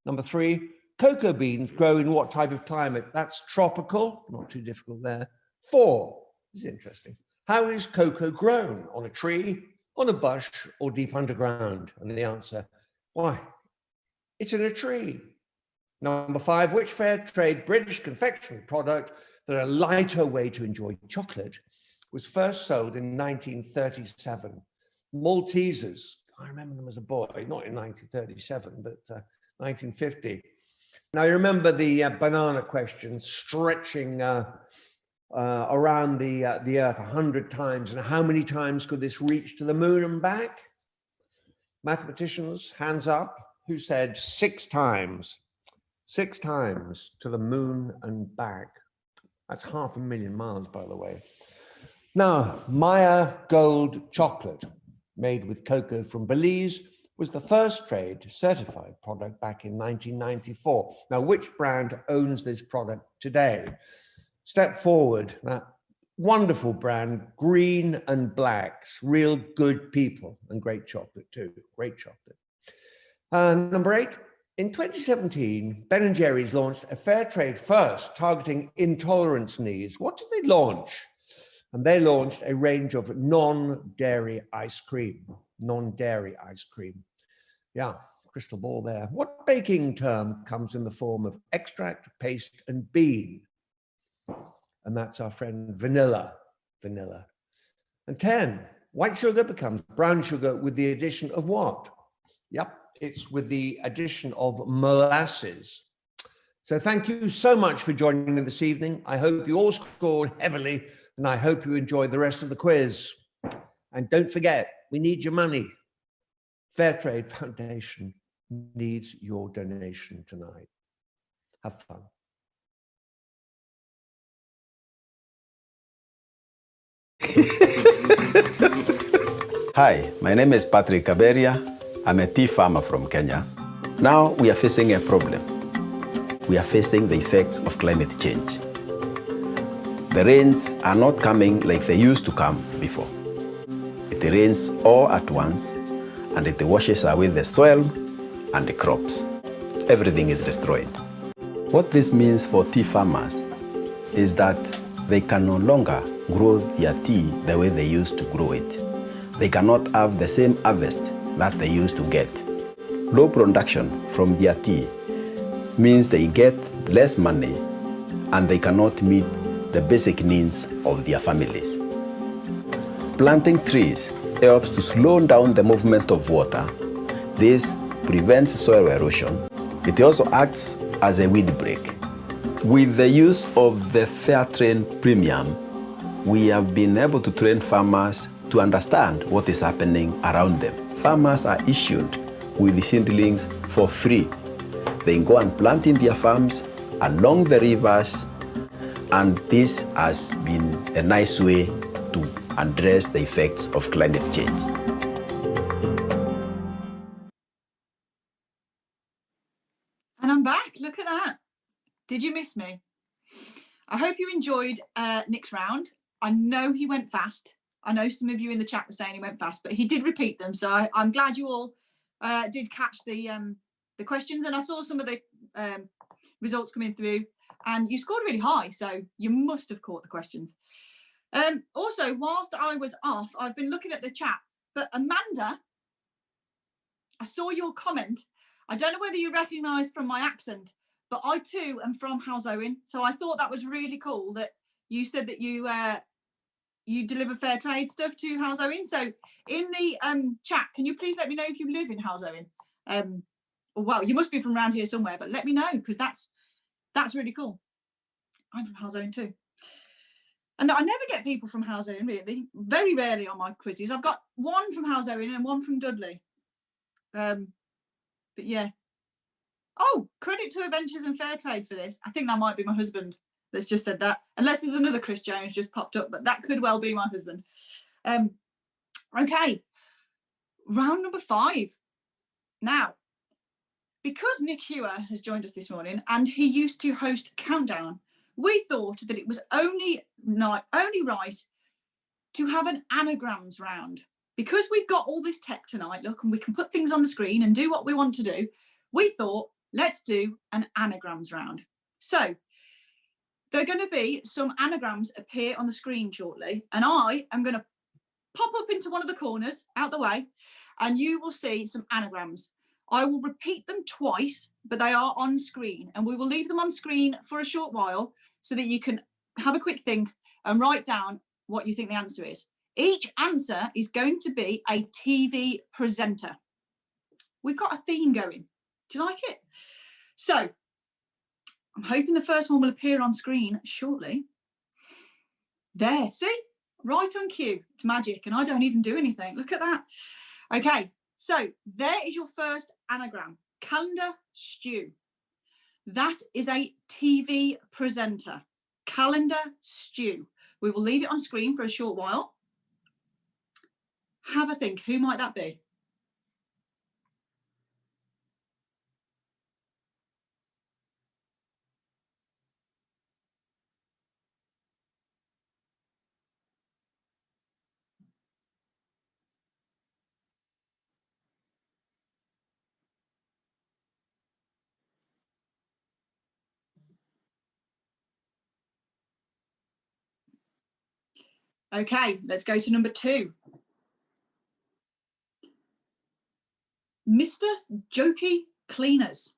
Number 3, cocoa beans grow in what type of climate? That's tropical, not too difficult there. 4, this is interesting. How is cocoa grown? On a tree, on a bush, or deep underground? And the answer, why, it's in a tree. Number 5, which fair trade British confectionery product that a lighter way to enjoy chocolate was first sold in 1937? Maltesers. I remember them as a boy, not in 1937, but 1950. Now, you remember the banana question, stretching around the earth 100 times, and how many times could this reach to the moon and back? Mathematicians, hands up. Who said 6 times? 6 times to the moon and back. That's 500,000 miles, by the way. Now, Maya Gold chocolate, made with cocoa from Belize, was the first trade certified product back in 1994. Now, which brand owns this product today? Step forward. That wonderful brand, Green and Blacks, real good people, and great chocolate too, great chocolate. Number 8, in 2017, Ben & Jerry's launched a fair trade first, targeting intolerance needs. What did they launch? And they launched a range of non-dairy ice cream, non-dairy ice cream. Yeah, crystal ball there. What baking term comes in the form of extract, paste, and bean? And that's our friend vanilla, vanilla. And 10, white sugar becomes brown sugar with the addition of what? Yep, it's with the addition of molasses. So thank you so much for joining me this evening. I hope you all scored heavily, and I hope you enjoy the rest of the quiz. And don't forget, we need your money. Fairtrade Foundation needs your donation tonight. Have fun. Hi, my name is Patrick Kaberia. I'm a tea farmer from Kenya. Now we are facing a problem. We are facing the effects of climate change. The rains are not coming like they used to come before. It rains all at once, and it washes away the soil and the crops. Everything is destroyed. What this means for tea farmers is that they can no longer grow their tea the way they used to grow it. They cannot have the same harvest that they used to get. Low production from their tea means they get less money and they cannot meet the basic needs of their families. Planting trees helps to slow down the movement of water. This prevents soil erosion. It also acts as a windbreak. With the use of the Fairtrade Premium, we have been able to train farmers to understand what is happening around them. Farmers are issued with the seedlings for free. They go and plant in their farms along the rivers, and this has been a nice way to address the effects of climate change. And I'm back. Look at that. Did you miss me? I hope you enjoyed Nick's round. I know he went fast. I know some of you in the chat were saying he went fast, but he did repeat them. So I'm glad you all did catch the questions, and I saw some of the results coming through, and you scored really high, so you must have caught the questions. Also, whilst I was off, I've been looking at the chat, but Amanda, I saw your comment. I don't know whether you recognise from my accent, but I too am from Houseowen, so I thought that was really cool that you said that you deliver fair trade stuff to Houseowen. So in the chat, can you please let me know if you live in Houseowen? Well, you must be from around here somewhere, but let me know, because that's really cool. I'm from Houseowen too. And I never get people from Houseowen, really. Very rarely on my quizzes. I've got one from Houseowen and one from Dudley. But yeah. Oh, credit to Adventures and Fairtrade for this. I think that might be my husband that's just said that. Unless there's another Chris Jones just popped up, but that could well be my husband. Okay. Round number 5. Now, because Nick Hewer has joined us this morning and he used to host Countdown, we thought that it was only right to have an Anagrams round. Because we've got all this tech tonight, look, and we can put things on the screen and do what we want to do, we thought, let's do an Anagrams round. So there are going to be some anagrams appear on the screen shortly, and I am going to pop up into one of the corners out the way, and you will see some anagrams. I will repeat them twice, but they are on screen, and we will leave them on screen for a short while so that you can have a quick think and write down what you think the answer is. Each answer is going to be a TV presenter. We've got a theme going. Do you like it? So I'm hoping the first one will appear on screen shortly. There, see? Right on cue. It's magic, and I don't even do anything. Look at that. Okay, so there is your first anagram, calendar stew. That is a TV presenter. Calendar stew. We will leave it on screen for a short while. Have a think. Who might that be? Okay, let's go to number 2. Mr. Jokey Cleaners.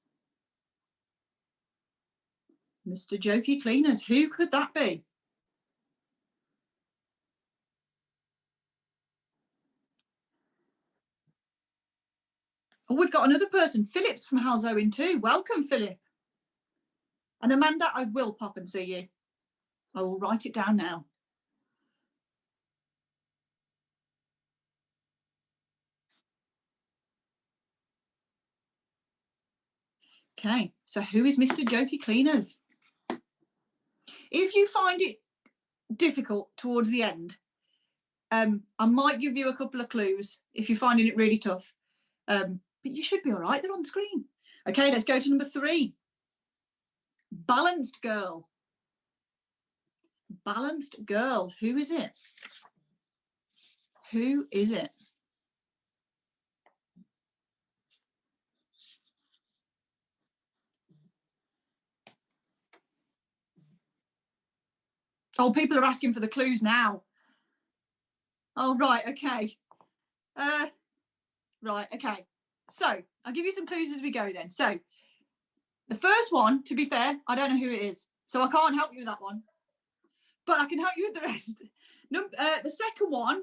Mr. Jokey Cleaners, who could that be? Oh, we've got another person, Philip's from Halzoin too. Welcome, Philip. And Amanda, I will pop and see you. I will write it down now. Okay, so who is Mr. Jokey Cleaners? If you find it difficult towards the end, I might give you a couple of clues if you're finding it really tough. But you should be all right, they're on the screen. Okay, let's go to number 3. Balanced girl. Balanced girl, who is it? Who is it? Oh, people are asking for the clues now. Oh, right, okay. Right, okay. So I'll give you some clues as we go then. So the first one, to be fair, I don't know who it is, so I can't help you with that one. But I can help you with the rest. The second one,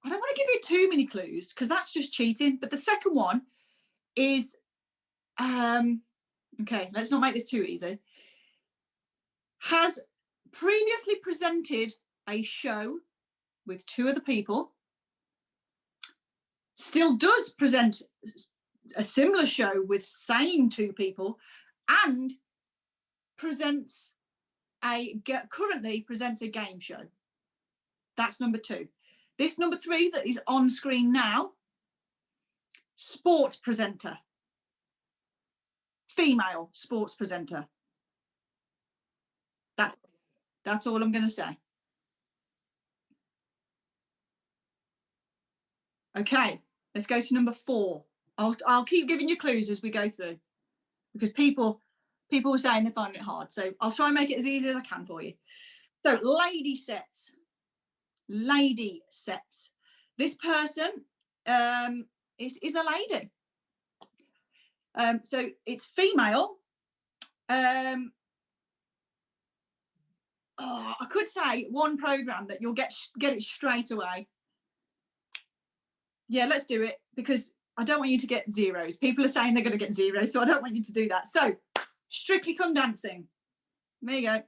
I don't want to give you too many clues because that's just cheating. But the second one is, okay, let's not make this too easy. Has previously presented a show with 2 other people. Still does present a similar show with same 2 people, and currently presents a game show. That's number 2. This number 3 that is on screen now, sports presenter. Female sports presenter. That's all I'm going to say. Okay, let's go to number 4. I'll keep giving you clues as we go through, because people were saying they're finding it hard. So I'll try and make it as easy as I can for you. So lady sets. Lady sets. This person is a lady. So it's female. I could say one program that you'll get it straight away. Yeah, let's do it, because I don't want you to get zeros. People are saying they're going to get zeros, so I don't want you to do that. So Strictly Come Dancing. There you go.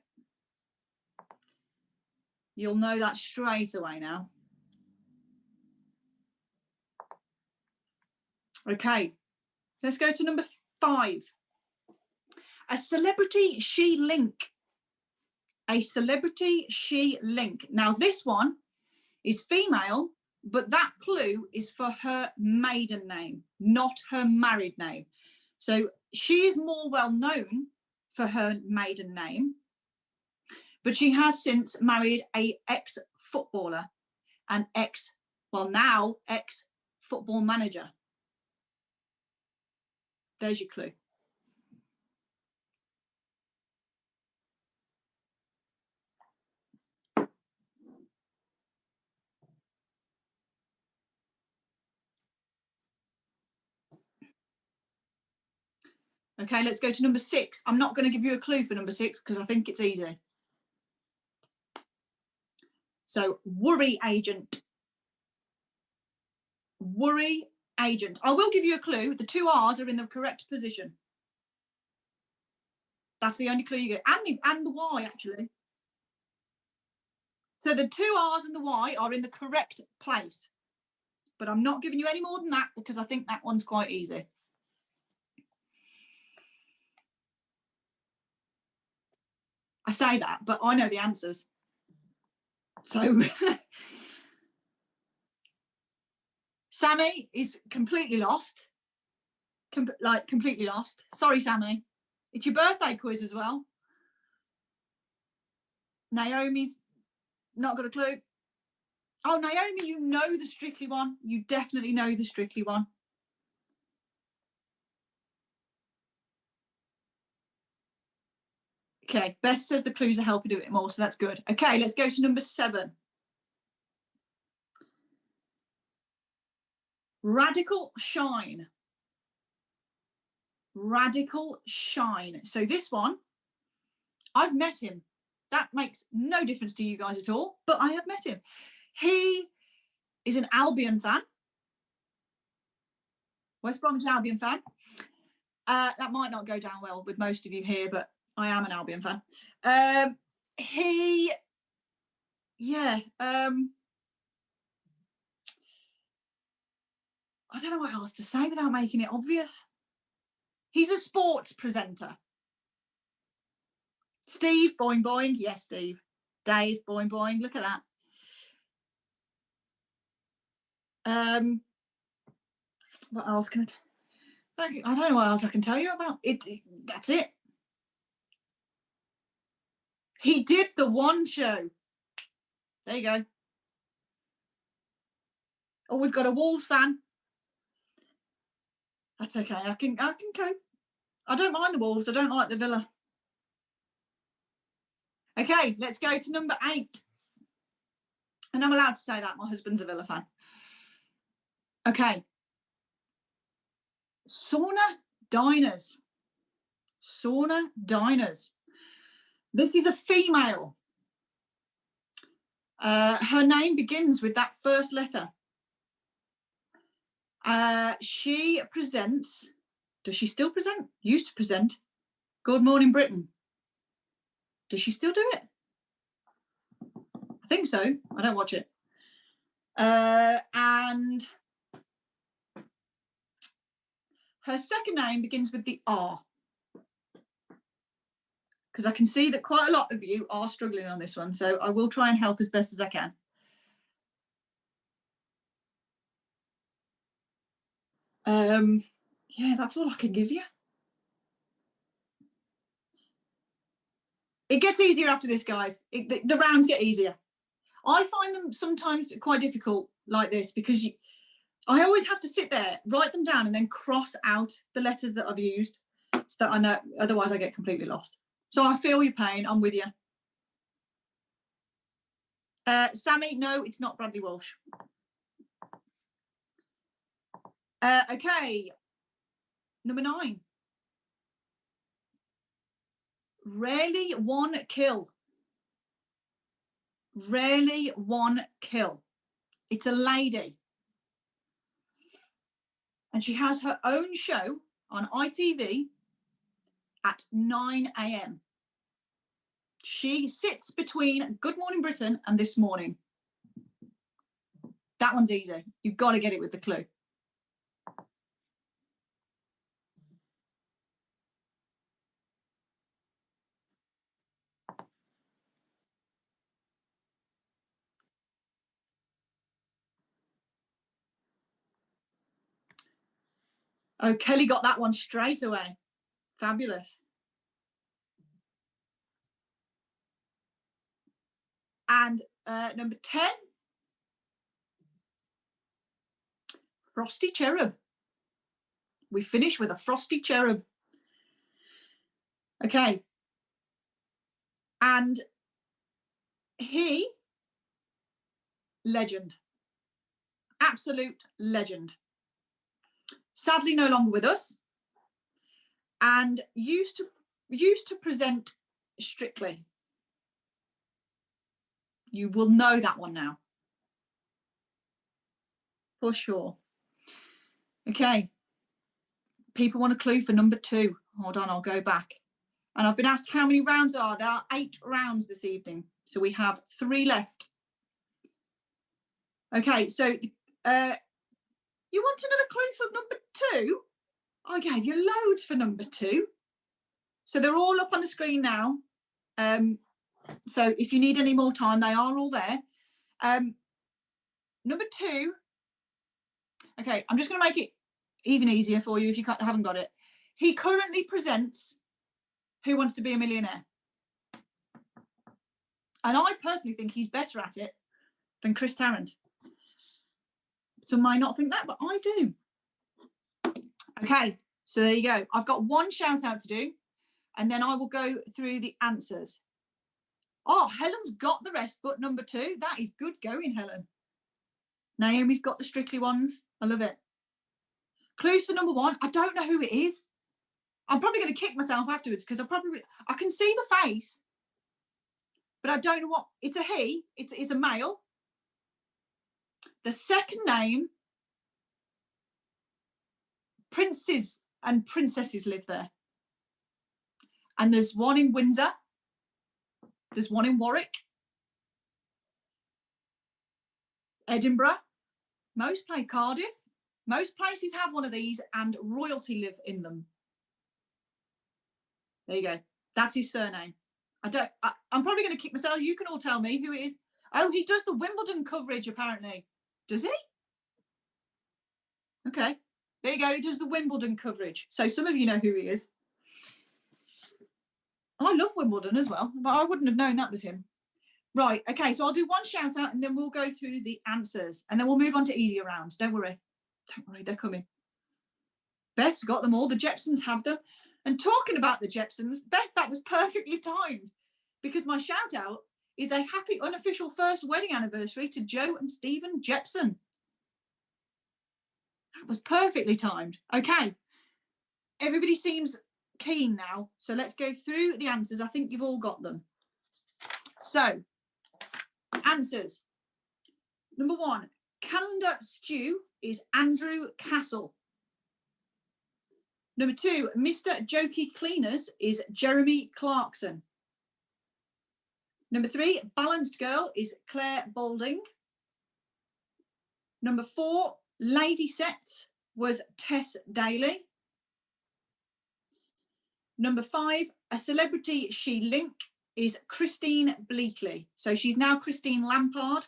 You'll know that straight away now. Okay, let's go to number 5. A celebrity she link. A celebrity she link. Now this one is female, but that clue is for her maiden name, not her married name. So she is more well known for her maiden name, but she has since married a ex-footballer and now ex-football manager. There's your clue. Okay, let's go to number 6. I'm not going to give you a clue for number 6 because I think it's easy. So, worry agent. Worry agent. I will give you a clue. The 2 R's are in the correct position. That's the only clue you get. And the Y, actually. So the 2 R's and the Y are in the correct place. But I'm not giving you any more than that because I think that one's quite easy. I say that, but I know the answers. So Sammy is completely lost. Completely lost. Sorry, Sammy. It's your birthday quiz as well. Naomi's not got a clue. Oh, Naomi, you know the Strictly one. You definitely know the Strictly one. Okay, Beth says the clues are helping do it more, so that's good. Okay, let's go to number 7. Radical Shine. Radical Shine. So this one, I've met him. That makes no difference to you guys at all, but I have met him. He is an Albion fan. West Bromwich Albion fan. That might not go down well with most of you here, but I am an Albion fan. I don't know what else to say without making it obvious. He's a sports presenter. Steve, boing, boing. Yes, Steve. Dave, boing, boing. Look at that. What else can I don't know what else I can tell you about it. That's it. He did the one show. There you go. Oh, we've got a Wolves fan. That's okay. I can cope. I don't mind the Wolves. I don't like the Villa. Okay, let's go to number 8. And I'm allowed to say that. My husband's a Villa fan. Okay. Sauna diners. Sauna diners. This is a female. Her name begins with that first letter. She presents, does she still present? Used to present Good Morning Britain. Does she still do it? I think so. I don't watch it. And her second name begins with the R. Because I can see that quite a lot of you are struggling on this one. So I will try and help as best as I can. Yeah, that's all I can give you. It gets easier after this, guys. The rounds get easier. I find them sometimes quite difficult like this because I always have to sit there, write them down and then cross out the letters that I've used so that I know, otherwise I get completely lost. So I feel your pain. I'm with you. Sammy, no, it's not Bradley Walsh. Okay, number 9. Rarely one kill. Rarely one kill. It's a lady. And she has her own show on ITV at 9 a.m. She sits between Good Morning Britain and This Morning. That one's easy. You've got to get it with the clue. Oh, Kelly got that one straight away. Fabulous. And number 10, Frosty Cherub. We finish with a Frosty Cherub. Okay. And he, legend. Absolute legend. Sadly, no longer with us. And used to present Strictly. You will know that one now. For sure. Okay. People want a clue for number 2. Hold on, I'll go back. And I've been asked how many rounds there are. There are 8 rounds this evening. So we have 3 left. Okay, so you want another clue for number 2? I gave you loads for number 2. So they're all up on the screen now. So if you need any more time, they are all there. Number 2. Okay, I'm just going to make it even easier for you if you haven't got it. He currently presents Who Wants to Be a Millionaire? And I personally think he's better at it than Chris Tarrant. Some might not think that, but I do. Okay, so there you go. I've got one shout out to do, and then I will go through the answers. Oh, Helen's got the rest, but number 2. That is good going, Helen. Naomi's got the Strictly ones. I love it. Clues for number 1. I don't know who it is. I'm probably going to kick myself afterwards because I can see the face, but I don't know what. It's a he. It's a male. The second name princes and princesses live there. And there's one in Windsor. There's one in Warwick. Edinburgh. Most play Cardiff. Most places have one of these and royalty live in them. There you go. That's his surname. I'm probably going to kick myself. You can all tell me who it is. Oh, he does the Wimbledon coverage, apparently. Does he? Okay. There you go. He does the Wimbledon coverage. So some of you know who he is. I love Wimbledon as well, but I wouldn't have known that was him. Right. Okay. So I'll do one shout out and then we'll go through the answers and then we'll move on to easier rounds. Don't worry. Don't worry. They're coming. Beth's got them all. The Jepsons have them. And talking about the Jepsons, Beth, that was perfectly timed because my shout out is a happy unofficial first wedding anniversary to Joe and Stephen Jepson. That was perfectly timed. Okay. Everybody seems keen now. So let's go through the answers. I think you've all got them. So, answers. Number 1, calendar stew is Andrew Castle. Number 2, Mr. Jokey Cleaners is Jeremy Clarkson. Number 3, Balanced Girl is Claire Balding. Number 4, Lady Sets was Tess Daly. Number 5, a celebrity she link is Christine Bleakley. So she's now Christine Lampard,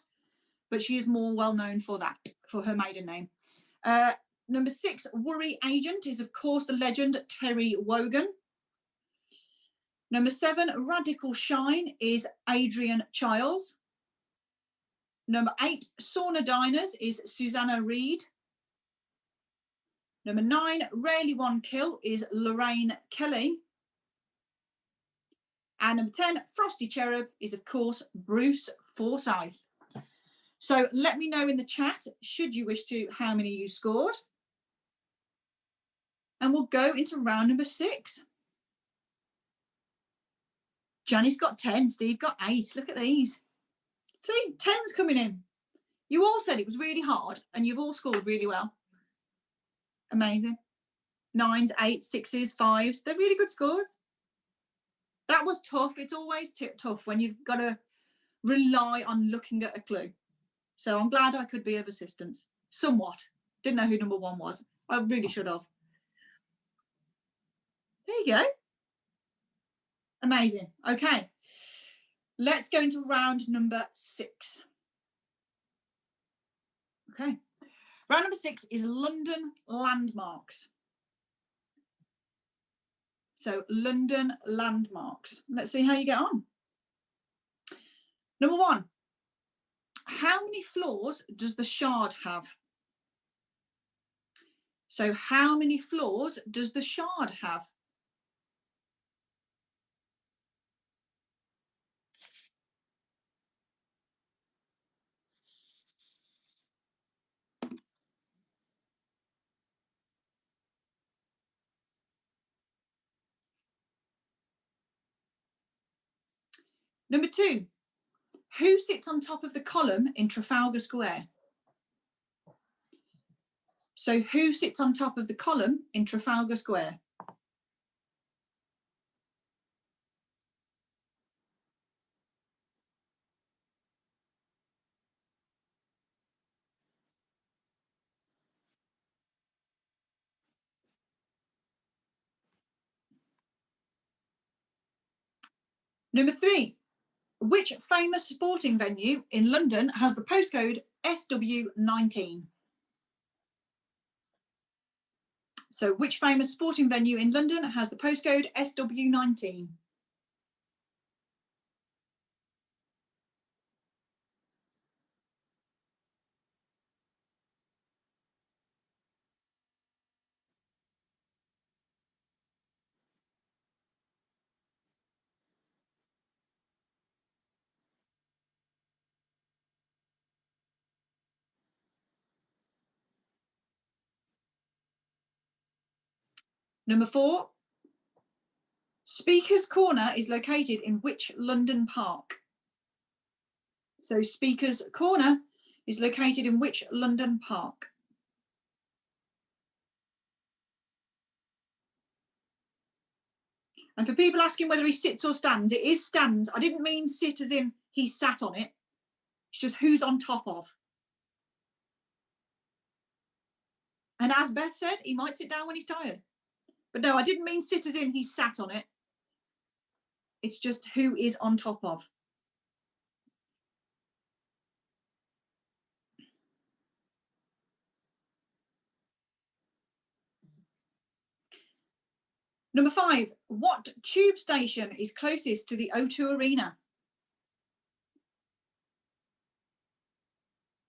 but she is more well known for that, for her maiden name. Number 6, worry agent is, of course, the legend Terry Wogan. Number 7, radical shine is Adrian Childs. Number 8, sauna diners is Susanna Reid. Number 9, rarely one kill is Lorraine Kelly. And number 10, frosty cherub is, of course, Bruce Forsyth. So let me know in the chat, should you wish to, how many you scored. And we'll go into round number 6. Janice got 10, Steve got 8. Look at these. See, 10's coming in. You all said it was really hard and you've all scored really well. Amazing. 9s, 8s, 6s, 5s. They're really good scores. That was tough. It's always tough when you've got to rely on looking at a clue. So I'm glad I could be of assistance. Somewhat. Didn't know who number 1 was. I really should have. There you go. Amazing. Okay. Let's go into round number 6. Okay. Round number 6 is London landmarks. So London landmarks. Let's see how you get on. Number 1. How many floors does the Shard have? So how many floors does the Shard have? Number 2, who sits on top of the column in Trafalgar Square? So who sits on top of the column in Trafalgar Square? Number 3, which famous sporting venue in London has the postcode SW19? So which famous sporting venue in London has the postcode SW19? Number 4, Speaker's Corner is located in which London park? So Speaker's Corner is located in which London park? And for people asking whether he sits or stands, it is stands. I didn't mean sit as in he sat on it. It's just who's on top of. And as Beth said, he might sit down when he's tired. But no, I didn't mean sit as in he sat on it. It's just who is on top of. Number 5, what tube station is closest to the O2 Arena?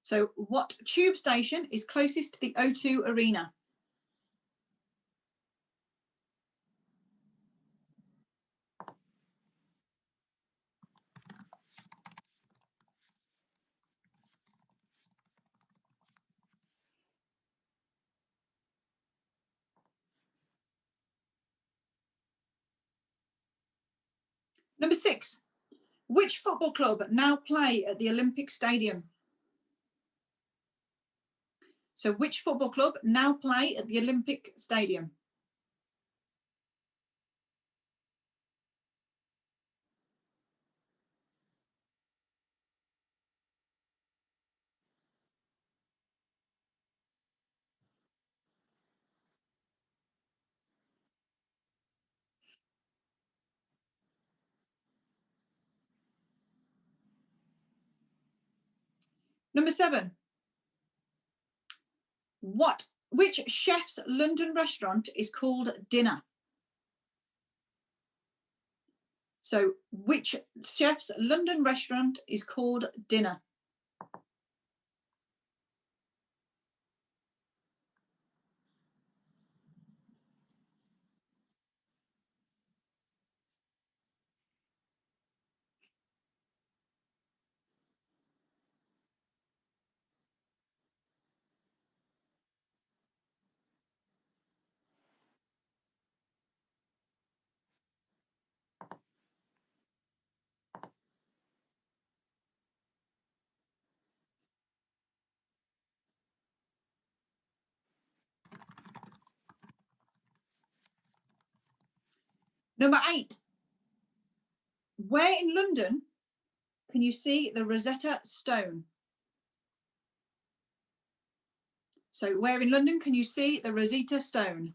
So what tube station is closest to the O2 Arena? Number 6, which football club now play at the Olympic Stadium? So which football club now play at the Olympic Stadium? Number 7, which chef's London restaurant is called Dinner? So which chef's London restaurant is called Dinner? Number 8, where in London can you see the Rosetta Stone? So where in London can you see the Rosetta Stone?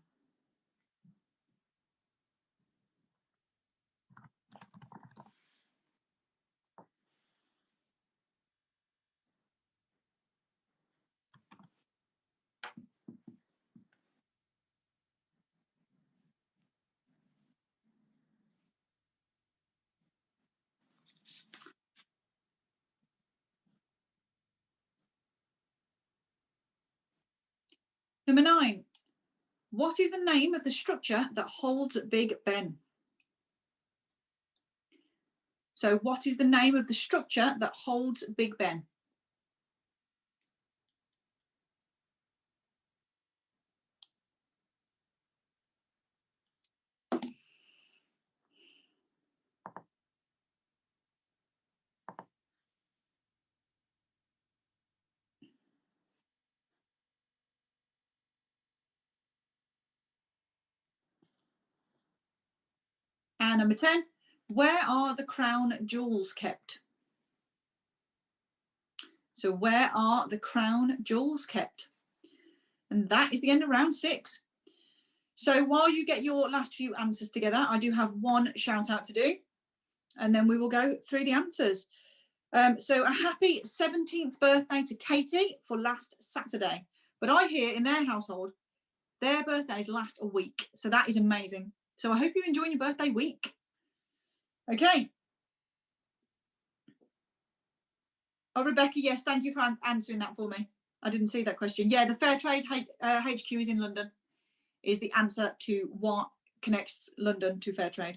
Number 9, what is the name of the structure that holds Big Ben? So what is the name of the structure that holds Big Ben? And number 10, where are the crown jewels kept? So where are the crown jewels kept? And that is the end of round 6. So while you get your last few answers together, I do have one shout out to do, and then we will go through the answers. So a happy 17th birthday to Katie for last Saturday. But I hear in their household, their birthdays last a week. So that is amazing. So I hope you're enjoying your birthday week. Okay. Oh, Rebecca, yes, thank you for answering that for me. I didn't see that question. Yeah, the Fairtrade HQ is in London, is the answer to what connects London to Fairtrade.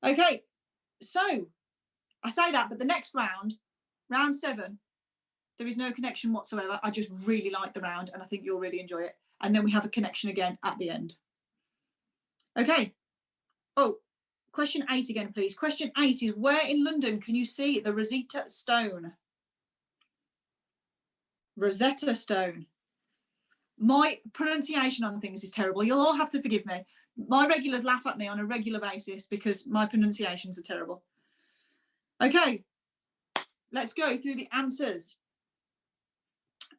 Okay, so I say that, but the next round, round 7, there is no connection whatsoever. I just really like the round and I think you'll really enjoy it. And then we have a connection again at the end. Okay. Oh, question 8 again, please. Question 8 is, where in London can you see the Rosetta Stone? Rosetta Stone. My pronunciation on things is terrible. You'll all have to forgive me. My regulars laugh at me on a regular basis because my pronunciations are terrible. Okay, let's go through the answers.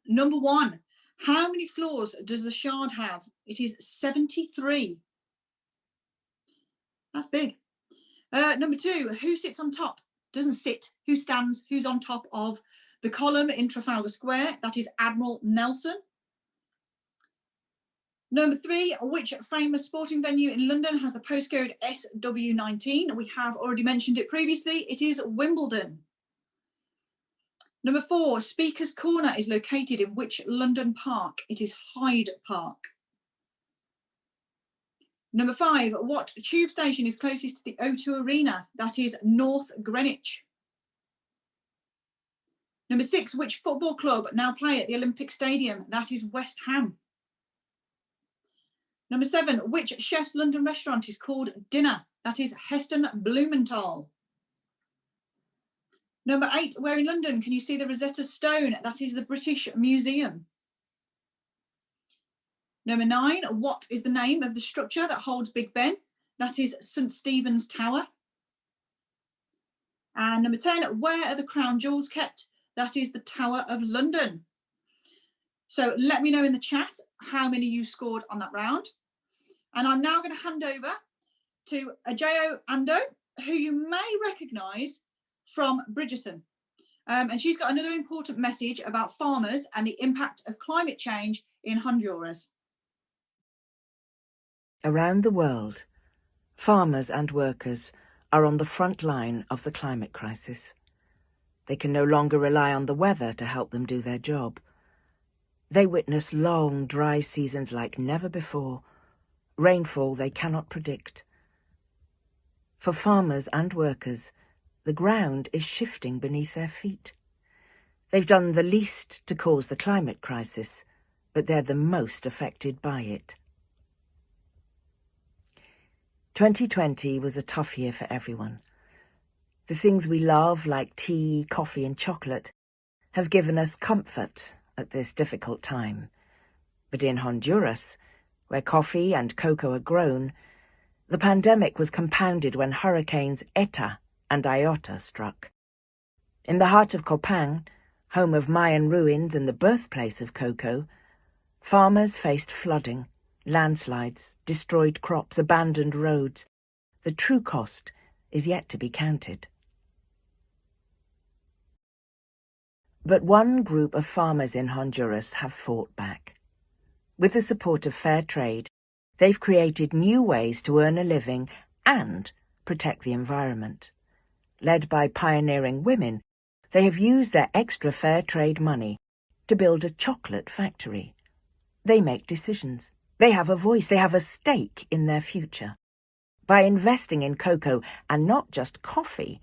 Number 1, how many floors does the Shard have? It is 73. That's big. Number 2, who sits on top? Doesn't sit. Who stands? Who's on top of the column in Trafalgar Square? That is Admiral Nelson. Number 3, which famous sporting venue in London has the postcode SW19? We have already mentioned it previously. It is Wimbledon. Number 4, Speaker's Corner is located in which London park? It is Hyde Park. Number 5, what tube station is closest to the O2 Arena? That is North Greenwich. Number 6, which football club now play at the Olympic Stadium? That is West Ham. Number 7, which chef's London restaurant is called Dinner? That is Heston Blumenthal. Number 8, where in London can you see the Rosetta Stone? That is the British Museum. Number 9, what is the name of the structure that holds Big Ben? That is St Stephen's Tower. And number 10, where are the crown jewels kept? That is the Tower of London. So let me know in the chat how many you scored on that round. And I'm now going to hand over to Ajayo Ando, who you may recognise from Bridgerton. And she's got another important message about farmers and the impact of climate change in Honduras. Around the world, farmers and workers are on the front line of the climate crisis. They can no longer rely on the weather to help them do their job. They witness long, dry seasons like never before, rainfall they cannot predict. For farmers and workers, the ground is shifting beneath their feet. They've done the least to cause the climate crisis, but they're the most affected by it. 2020 was a tough year for everyone. The things we love, like tea, coffee and chocolate, have given us comfort at this difficult time. But in Honduras, where coffee and cocoa are grown, the pandemic was compounded when hurricanes Eta and Iota struck. In the heart of Copán, home of Mayan ruins and the birthplace of cocoa, farmers faced flooding, landslides, destroyed crops, abandoned roads. The true cost is yet to be counted. But one group of farmers in Honduras have fought back. With the support of fair trade, they've created new ways to earn a living and protect the environment. Led by pioneering women, they have used their extra fair trade money to build a chocolate factory. They make decisions. They have a voice. They have a stake in their future. By investing in cocoa and not just coffee,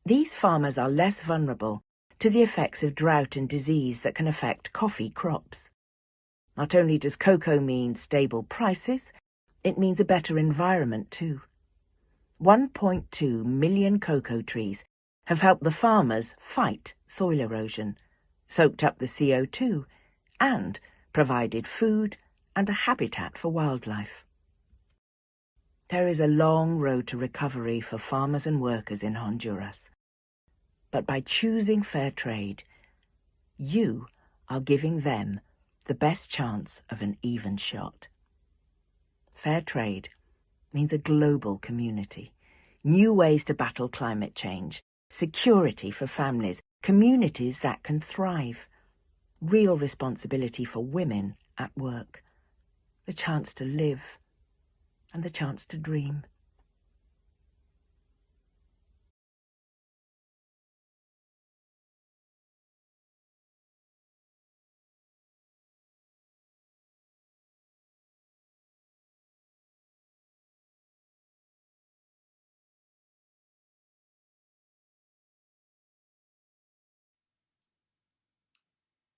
these farmers are less vulnerable to the effects of drought and disease that can affect coffee crops. Not only does cocoa mean stable prices, it means a better environment too. 1.2 million cocoa trees have helped the farmers fight soil erosion, soaked up the CO2, and provided food and a habitat for wildlife. There is a long road to recovery for farmers and workers in Honduras. But by choosing fair trade, you are giving them the best chance of an even shot. Fair trade means a global community, new ways to battle climate change, security for families, communities that can thrive, real responsibility for women at work, the chance to live and the chance to dream.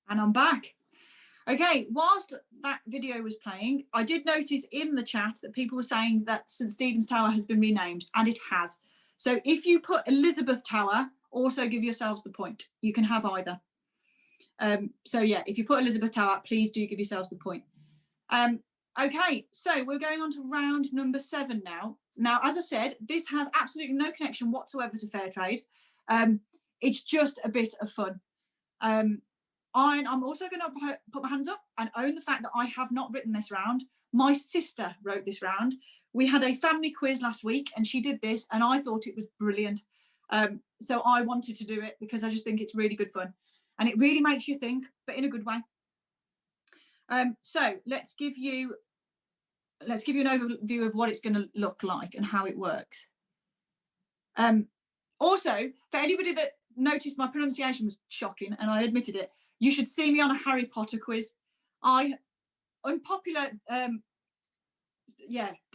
And I'm back. Okay, whilst that video was playing, I did notice in the chat that people were saying that St Stephen's Tower has been renamed, and it has. So if you put Elizabeth Tower, also give yourselves the point. You can have either. So yeah, if you put Elizabeth Tower, please do give yourselves the point. Okay, so we're going on to round number 7 now. Now, as I said, this has absolutely no connection whatsoever to Fairtrade. It's just a bit of fun. I'm also going to put my hands up and own the fact that I have not written this round. My sister wrote this round. We had a family quiz last week and she did this and I thought it was brilliant. So I wanted to do it because I just think it's really good fun and it really makes you think, but in a good way. So let's give you an overview of what it's going to look like and how it works. Also, for anybody that noticed my pronunciation was shocking and I admitted it, you should see me on a Harry Potter quiz. This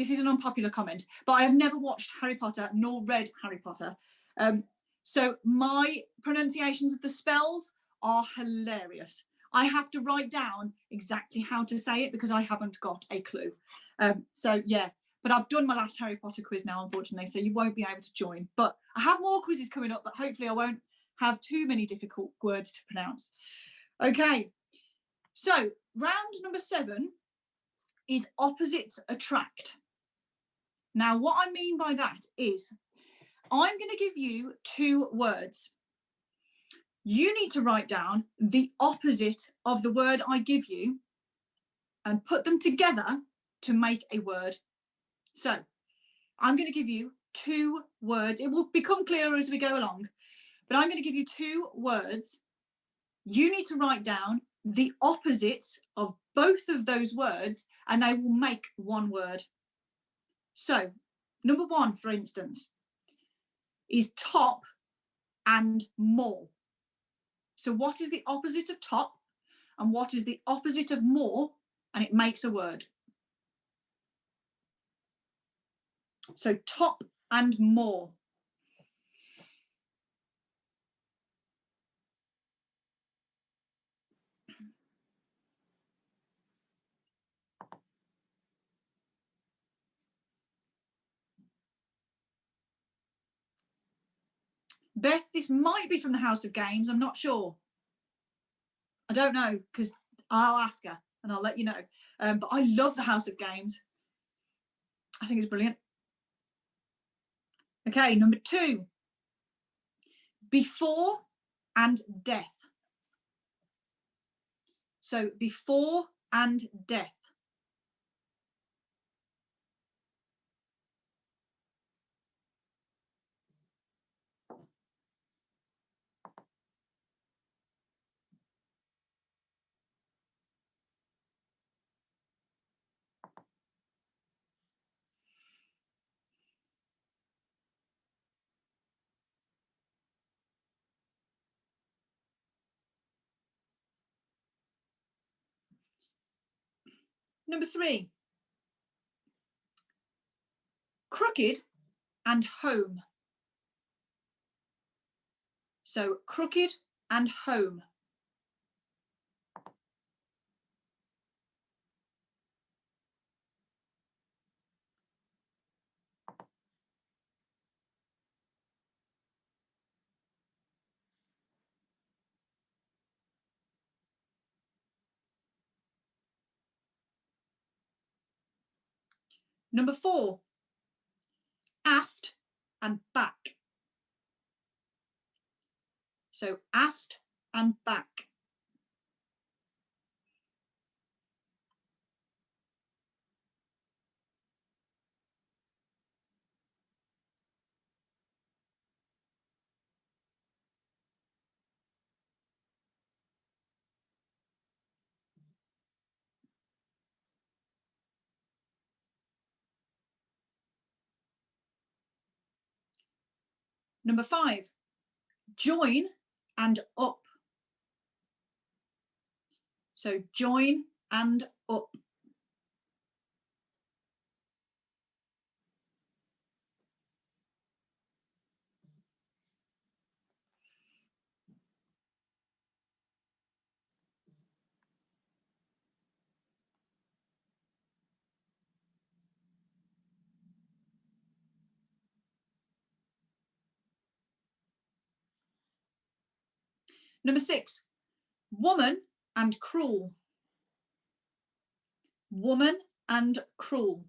is an unpopular comment, but I have never watched Harry Potter nor read Harry Potter. So my pronunciations of the spells are hilarious. I have to write down exactly how to say it because I haven't got a clue. But I've done my last Harry Potter quiz now, unfortunately, so you won't be able to join. But I have more quizzes coming up, but hopefully I won't have too many difficult words to pronounce. Okay, so round number 7 is opposites attract. Now, what I mean by that is I'm going to give you 2 words. You need to write down the opposite of the word I give you and put them together to make a word. So I'm going to give you 2 words. It will become clearer as we go along, but I'm going to give you 2 words. You need to write down the opposites of both of those words and they will make one word. So number 1, for instance, is top and more. So what is the opposite of top and what is the opposite of more? And it makes a word. So top and more. Beth, this might be from the House of Games. I'm not sure. I don't know because I'll ask her and I'll let you know. But I love the House of Games. I think it's brilliant. Okay, number 2. Before and death. So before and death. Number 3. Crooked and home. So crooked and home. Number 4. Aft and back. So aft and back. Number 5. Join and up. So join and up. Number 6. Woman and cruel. Woman and cruel.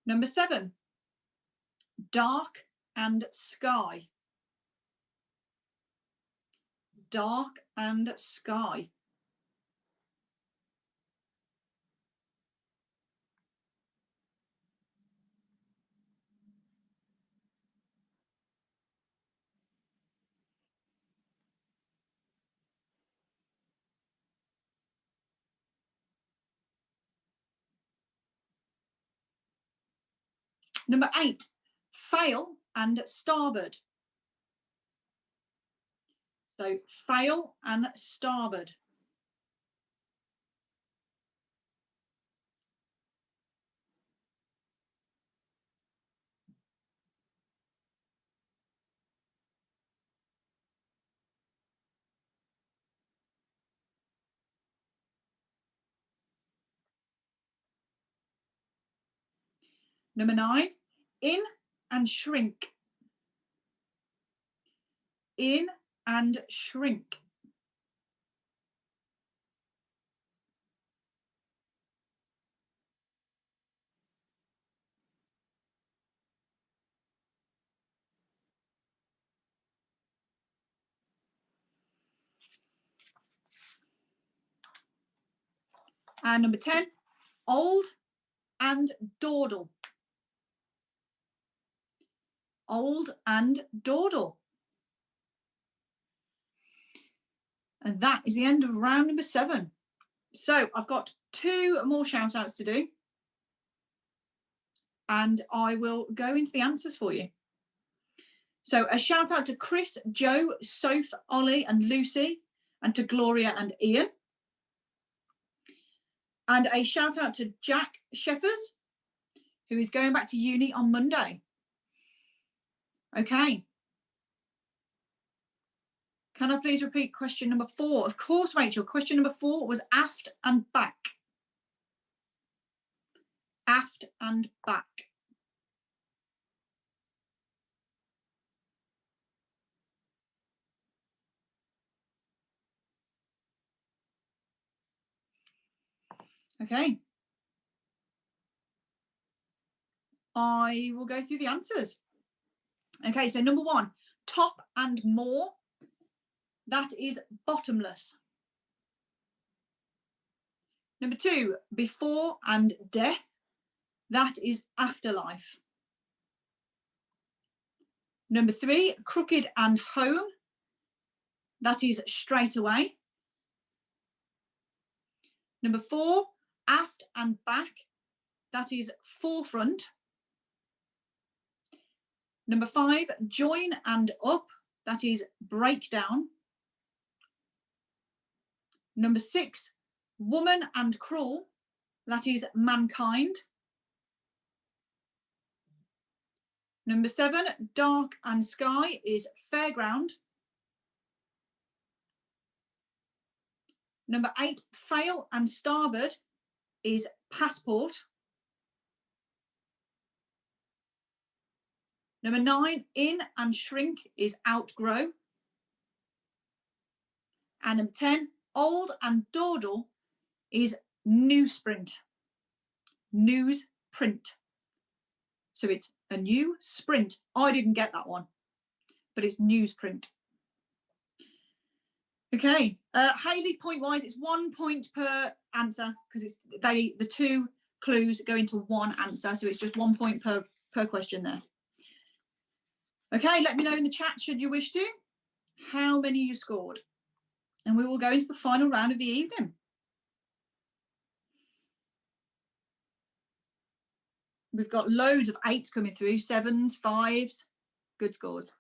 Number 7, dark and sky. Dark and sky. Number 8, fail and starboard. So fail and starboard. Number 9, in and shrink. In and shrink. And number 10, old and dawdle. Old and dawdle. And that is the end of round number 7. So I've got 2 more shout outs to do. And I will go into the answers for you. So a shout out to Chris, Joe, Soph, Ollie and Lucy, and to Gloria and Ian. And a shout out to Jack Sheffers, who is going back to uni on Monday. Okay. Can I please repeat question number 4? Of course, Rachel. Question number 4 was aft and back. Aft and back. Okay. I will go through the answers. Okay, so number 1, top and more. That is bottomless. Number 2, before and death. That is afterlife. Number 3, crooked and home. That is straight away. Number 4, aft and back. That is forefront. Number 5, join and up. That is breakdown. Number 6, woman and cruel. That is mankind. Number 7, dark and sky is fairground. Number 8, fail and starboard is passport. Number 9, in and shrink is outgrow. And number 10, old and dawdle is newsprint. Newsprint. So it's a new sprint. I didn't get that one, but it's newsprint. Okay, Hayley, point wise, it's 1 point per answer because it's the 2 clues go into 1 answer, so it's just 1 point per question there. Okay, let me know in the chat should you wish to how many you scored, and we will go into the final round of the evening. We've got loads of 8s coming through, 7s, 5s, good scores.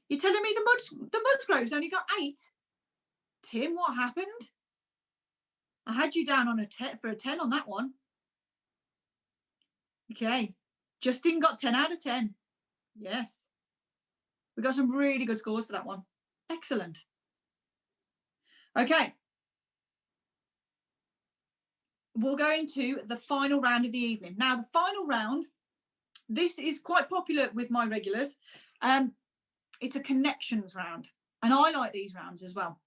You're telling me the Musgroves only got 8? Tim, what happened? I had you down on for a 10 on that one. Okay, Justin got 10 out of 10. Yes. We got some really good scores for that one. Excellent. Okay. We'll go into the final round of the evening. Now, the final round, this is quite popular with my regulars. It's a connections round, and I like these rounds as well.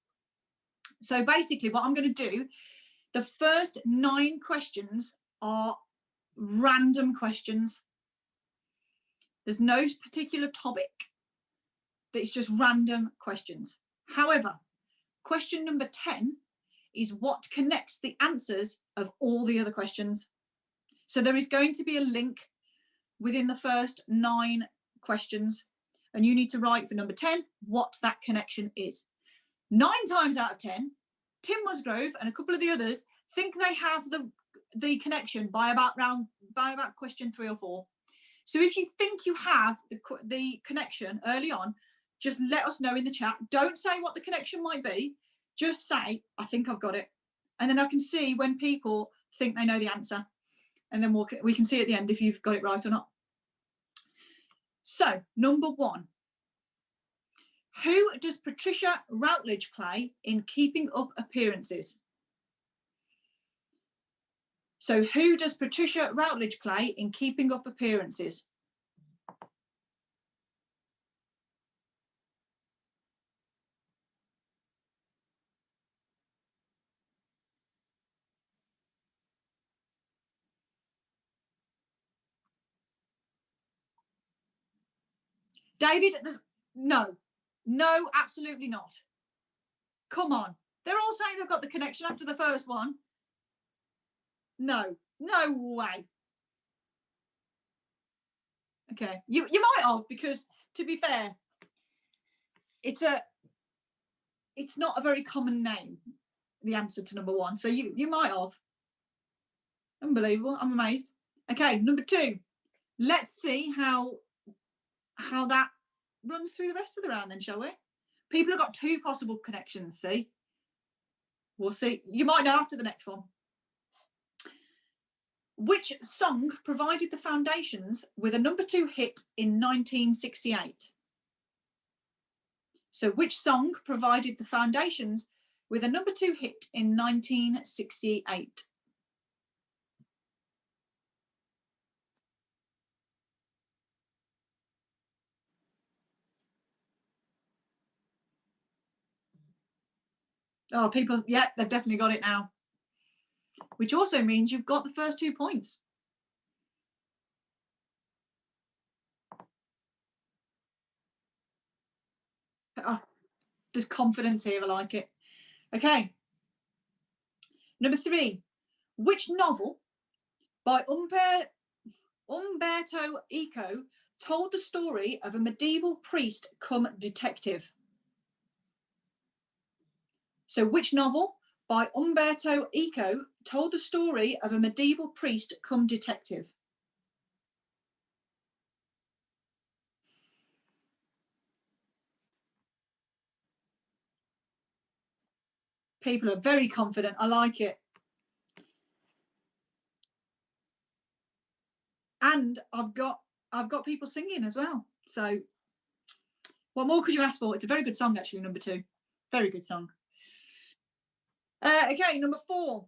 So basically what I'm going to do, the first 9 questions are random questions. There's no particular topic. It's just random questions. However, question number 10 is what connects the answers of all the other questions. So there is going to be a link within the first 9 questions, and you need to write for number 10 what that connection is. 9 times out of 10, Tim Musgrove and a couple of the others think they have the connection by about question 3 or 4. So if you think you have the connection early on, just let us know in the chat. Don't say what the connection might be. Just say, I think I've got it. And then I can see when people think they know the answer. And then we can see at the end if you've got it right or not. So, number 1. Who does Patricia Routledge play in Keeping Up Appearances? So, who does Patricia Routledge play in Keeping Up Appearances? David, no, absolutely not. Come on. They're all saying they've got the connection after the first one. No way. Okay, you might have, because to be fair, it's not a very common name, the answer to number 1. So you might have. Unbelievable. I'm amazed. Okay, number 2. Let's see how that runs through the rest of the round then, shall we? People have got 2 possible connections, see? We'll see. You might know after the next one. Which song provided the foundations with a number 2 hit in 1968? So which song provided the foundations with a number 2 hit in 1968? Oh, people, yeah, they've definitely got it now. Which also means you've got the first 2 points. Oh, there's confidence here, I like it. Okay. Number 3. Which novel by Umberto Eco told the story of a medieval priest come detective? So which novel by Umberto Eco told the story of a medieval priest come detective? People are very confident. I like it. And I've got people singing as well. So what more could you ask for? It's a very good song, actually, number 2. Very good song. Okay, number 4.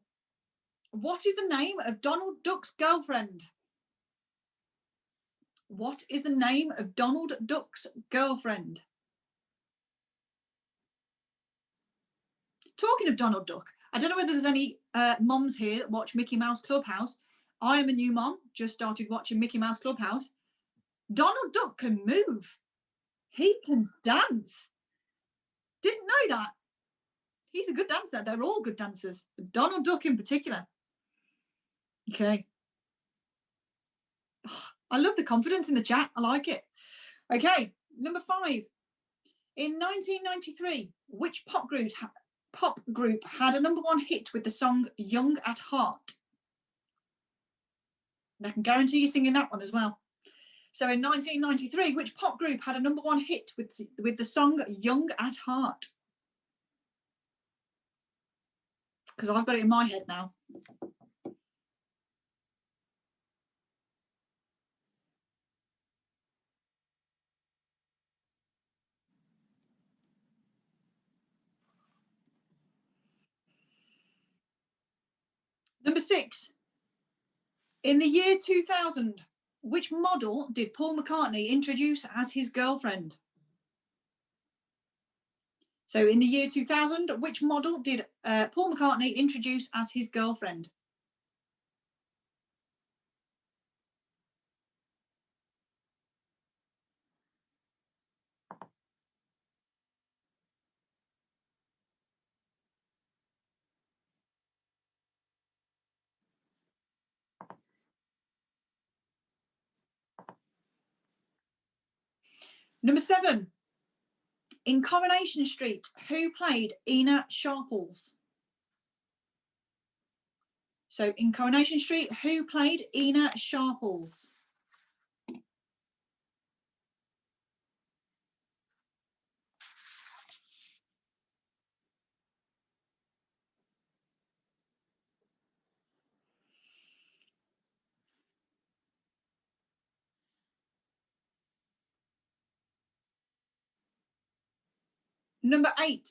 What is the name of Donald Duck's girlfriend? What is the name of Donald Duck's girlfriend? Talking of Donald Duck, I don't know whether there's any moms here that watch Mickey Mouse Clubhouse. I am a new mom, just started watching Mickey Mouse Clubhouse. Donald Duck can move. He can dance. Didn't know that. He's a good dancer. They're all good dancers. Donald Duck in particular. Okay. Oh, I love the confidence in the chat. I like it. Okay, number 5. In 1993, which pop group had a number 1 hit with the song Young at Heart? And I can guarantee you singing that one as well. So in 1993, which pop group had a number 1 hit with the song Young at Heart? Because I've got it in my head now. 6, in the year 2000, which model did Paul McCartney introduce as his girlfriend? So in the year 2000, which model did Paul McCartney introduce as his girlfriend? Number 7, in Coronation Street, who played Ina Sharples? So in Coronation Street, who played Ina Sharples? Number 8,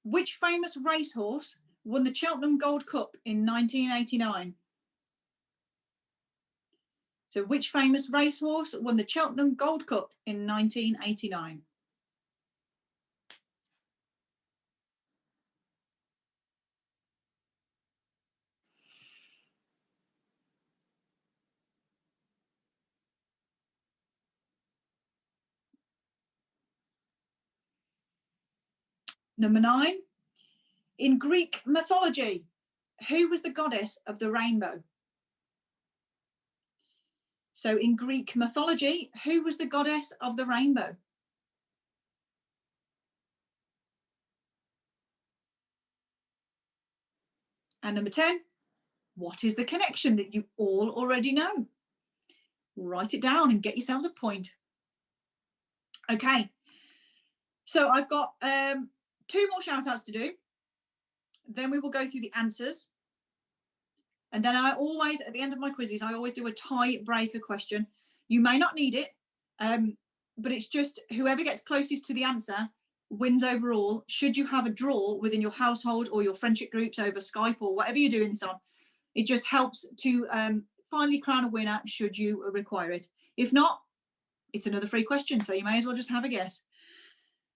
which famous racehorse won the Cheltenham Gold Cup in 1989? So which famous racehorse won the Cheltenham Gold Cup in 1989? Number 9, in Greek mythology, who was the goddess of the rainbow? So in Greek mythology, who was the goddess of the rainbow? And number 10, what is the connection that you all already know? Write it down and get yourselves a point. Okay, so I've got 2 more shout outs to do. Then we will go through the answers. And then I always, at the end of my quizzes, I always do a tiebreaker question. You may not need it, but it's just whoever gets closest to the answer wins overall. Should you have a draw within your household or your friendship groups over Skype or whatever you're doing this on, it just helps to finally crown a winner should you require it. If not, it's another free question, so you may as well just have a guess.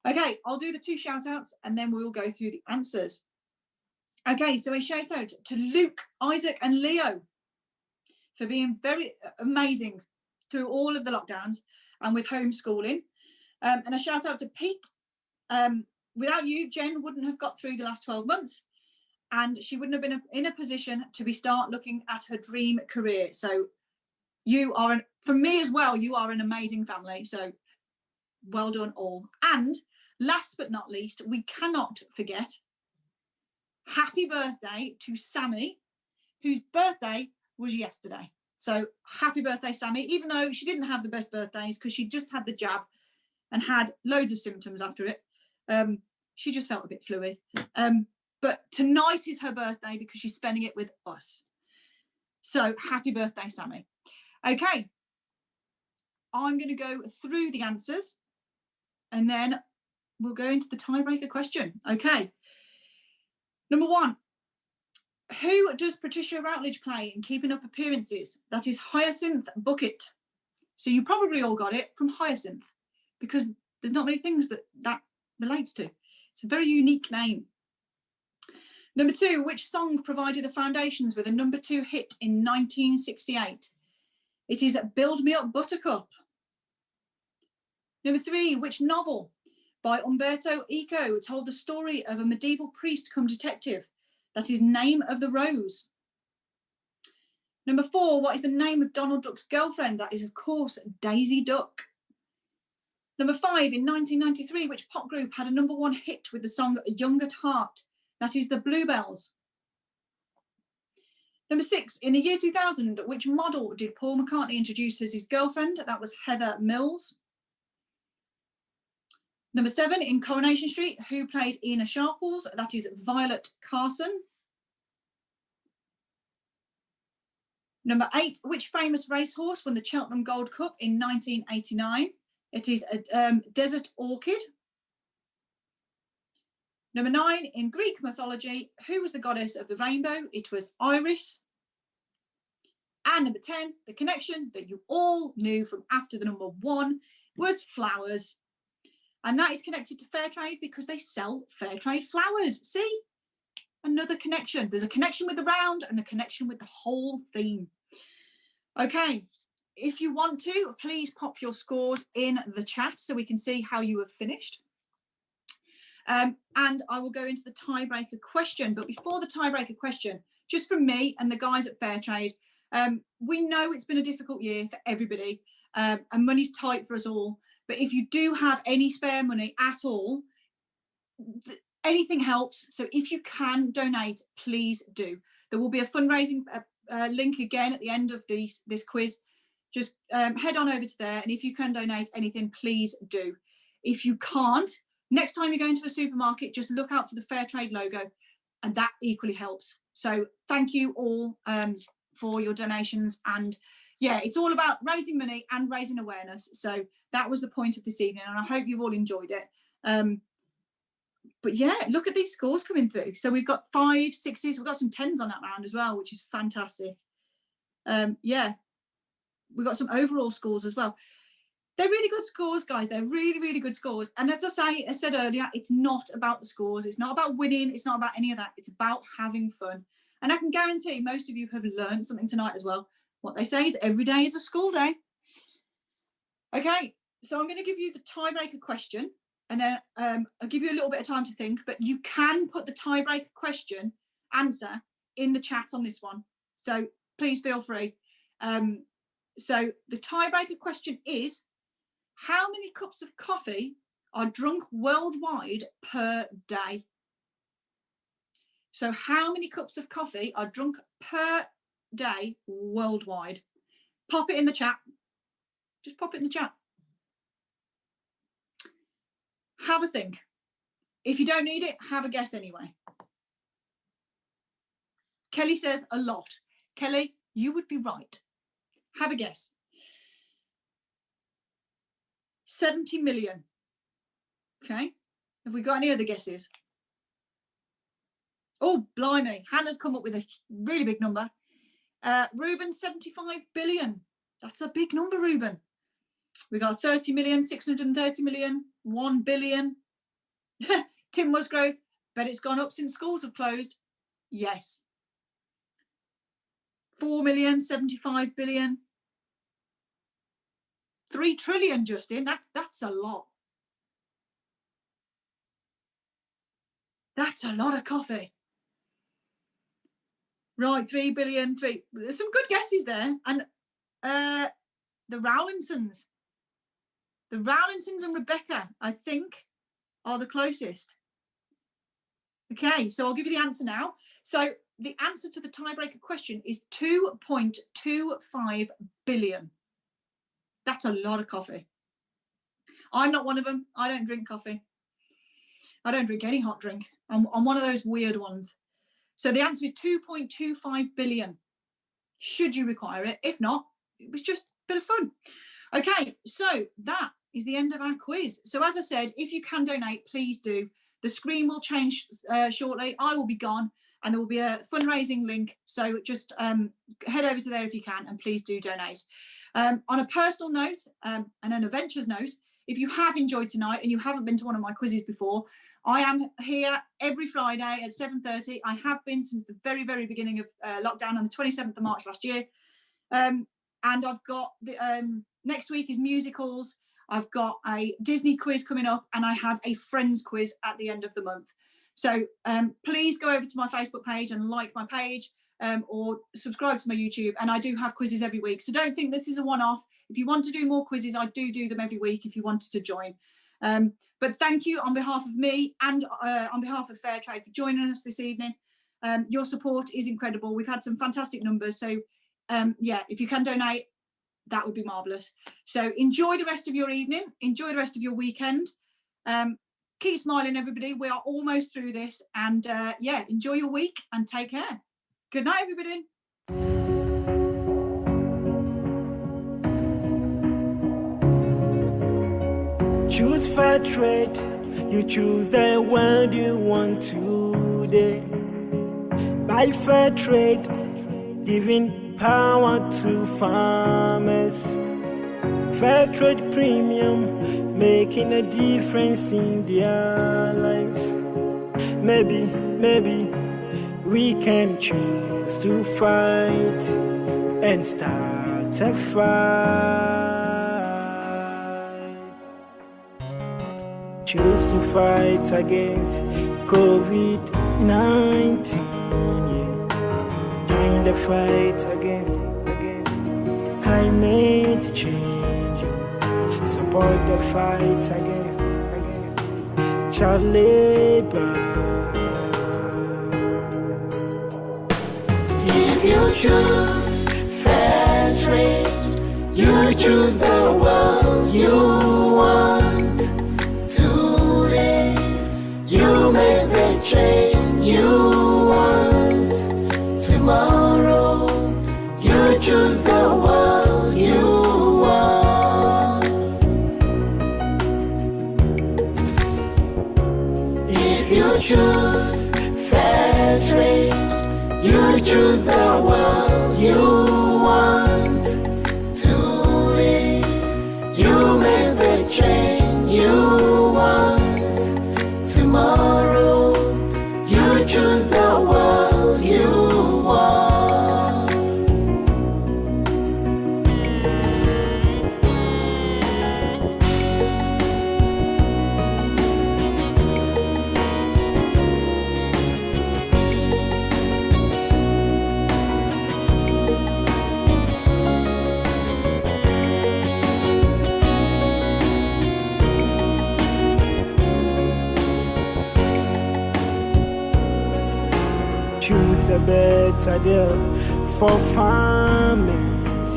Okay, I'll do the 2 shout outs and then we will go through the answers. Okay, so a shout out to Luke, Isaac and Leo for being very amazing through all of the lockdowns and with homeschooling. And a shout out to Pete. Without you, Jen wouldn't have got through the last 12 months and she wouldn't have been in a position to start looking at her dream career. So you are, for me as well, you are an amazing family. So well done all. And last but not least, we cannot forget happy birthday to Sammy, whose birthday was yesterday. So happy birthday, Sammy, even though she didn't have the best birthdays because she just had the jab and had loads of symptoms after it. She just felt a bit fluey. But tonight is her birthday because she's spending it with us. So happy birthday, Sammy. Okay, I'm going to go through the answers and then we'll go into the tiebreaker question. Okay. Number 1, who does Patricia Routledge play in Keeping Up Appearances? That is Hyacinth Bucket. So you probably all got it from Hyacinth because there's not many things that relates to. It's a very unique name. Number 2, which song provided the Foundations with a number 2 hit in 1968? It is Build Me Up Buttercup. Number 3, which novel by Umberto Eco told the story of a medieval priest come detective? That is Name of the Rose. Number 4, what is the name of Donald Duck's girlfriend? That is, of course, Daisy Duck. Number 5, in 1993, which pop group had a number 1 hit with the song Young at Heart? That is the Bluebells. Number 6, in the year 2000, which model did Paul McCartney introduce as his girlfriend? That was Heather Mills. Number 7, in Coronation Street, who played Ina Sharples? That is Violet Carson. Number 8, which famous racehorse won the Cheltenham Gold Cup in 1989? It is Desert Orchid. Number 9, in Greek mythology, who was the goddess of the rainbow? It was Iris. And number 10, the connection that you all knew from after the number 1 was flowers. And that is connected to Fairtrade because they sell Fairtrade flowers. See? Another connection. There's a connection with the round and the connection with the whole theme. Okay, if you want to, please pop your scores in the chat so we can see how you have finished. And I will go into the tiebreaker question. But before the tiebreaker question, just from me and the guys at Fairtrade, we know it's been a difficult year for everybody, and money's tight for us all. But if you do have any spare money at all, anything helps. So if you can donate, please do. There will be a fundraising link again at the end of this quiz. Just head on over to there. And if you can donate anything, please do. If you can't, next time you go into a supermarket, just look out for the Fairtrade logo, and that equally helps. So thank you all for your donations. And yeah, it's all about raising money and raising awareness. So that was the point of this evening, and I hope you've all enjoyed it. But yeah, look at these scores coming through. So we've got 5s, 6s, we've got some 10s on that round as well, which is fantastic. Yeah, we've got some overall scores as well. They're really good scores, guys. They're really, really good scores. And as I said earlier, it's not about the scores. It's not about winning. It's not about any of that. It's about having fun. And I can guarantee most of you have learned something tonight as well. What they say is every day is a school day. Okay, so I'm going to give you the tiebreaker question, and then I'll give you a little bit of time to think, but you can put the tiebreaker question answer in the chat on this one. So please feel free. So the tiebreaker question is, how many cups of coffee are drunk worldwide per day? So how many cups of coffee are drunk per day worldwide? Pop it in the chat. Just pop it in the chat. Have a think. If you don't need it, have a guess anyway. Kelly says a lot. Kelly, you would be right. Have a guess. 70 million. Okay. Have we got any other guesses? Oh, blimey. Hannah's come up with a really big number. Ruben, 75 billion. That's a big number, Ruben. We got 30 million, 630 million, 1 billion. Tim Musgrove, bet it's gone up since schools have closed. Yes. 4 million, 75 billion. 3 trillion, Justin. That's a lot. That's a lot of coffee. Right, 3 billion. There's some good guesses there. And the Rowlinsons. The Rowlinsons and Rebecca, I think, are the closest. Okay, so I'll give you the answer now. So the answer to the tiebreaker question is 2.25 billion. That's a lot of coffee. I'm not one of them. I don't drink coffee. I don't drink any hot drink. I'm one of those weird ones. So the answer is 2.25 billion. Should you require it? If not, it was just a bit of fun. Okay, so that is the end of our quiz. So as I said, if you can donate, please do. The screen will change shortly. I will be gone, and there will be a fundraising link. So just head over to there if you can, and please do donate. On a personal note and an adventures note, if you have enjoyed tonight and you haven't been to one of my quizzes before, I am here every Friday at 7:30. I have been since the very, very beginning of lockdown on the 27th of March last year. And I've got the next week is musicals. I've got a Disney quiz coming up, and I have a Friends quiz at the end of the month. So please go over to my Facebook page and like my page, or subscribe to my YouTube. And I do have quizzes every week. So don't think this is a one-off. If you want to do more quizzes, I do them every week if you wanted to join. But thank you on behalf of me and on behalf of Fairtrade for joining us this evening. Your support is incredible. We've had some fantastic numbers. So yeah, if you can donate, that would be marvellous. So enjoy the rest of your evening. Enjoy the rest of your weekend. Keep smiling, everybody. We are almost through this. And yeah, enjoy your week and take care. Good night, everybody. Choose Fairtrade. You choose the world you want today. By fair trade, giving power to farmers. Fair trade premium, making a difference in their lives. Maybe we can choose to fight and start a fight. Choose to fight against COVID-19. Join the fight against climate change. Support the fight against child labor. If you choose fair trade, you choose the world you want to live. You make the change you want. Tomorrow, you choose the world you want. If you choose fair trade, you choose the world you want to live. You make the change you want. Tomorrow, you choose the world you want. Choose a better deal for farmers.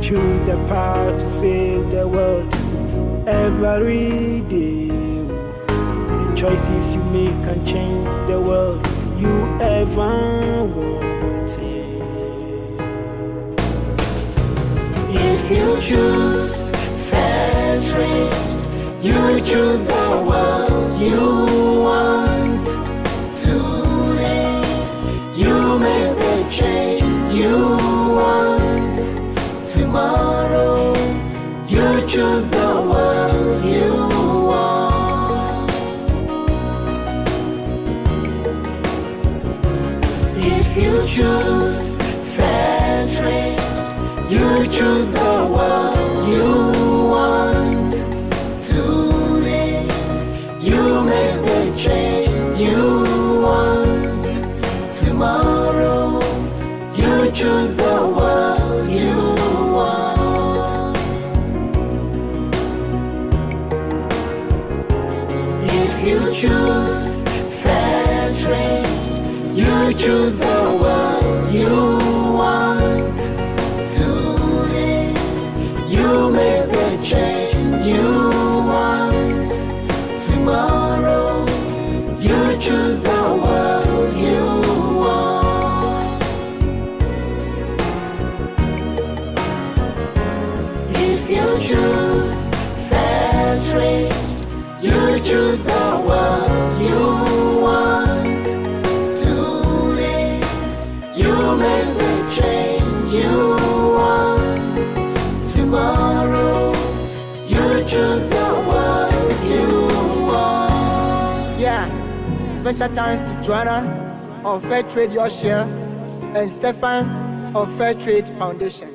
Choose the power to save the world every day. The choices you make can change the world you ever wanted. If you choose fair trade, you choose the world you want to live. You make the change you want. Tomorrow, you choose the world you want. If you choose fair trade, you choose the world you want to live. You make the change you want. Tomorrow, you choose the world you want. If you choose fair trade, you choose the world you want to live. You make the change you want. Tomorrow, you choose the world you want. If you choose fair trade, you choose the world you want to live. You make the change you want. Tomorrow, you choose the world you want. Yeah, special thanks to Joanna of Fairtrade Yorkshire and Stefan of Fairtrade Foundation.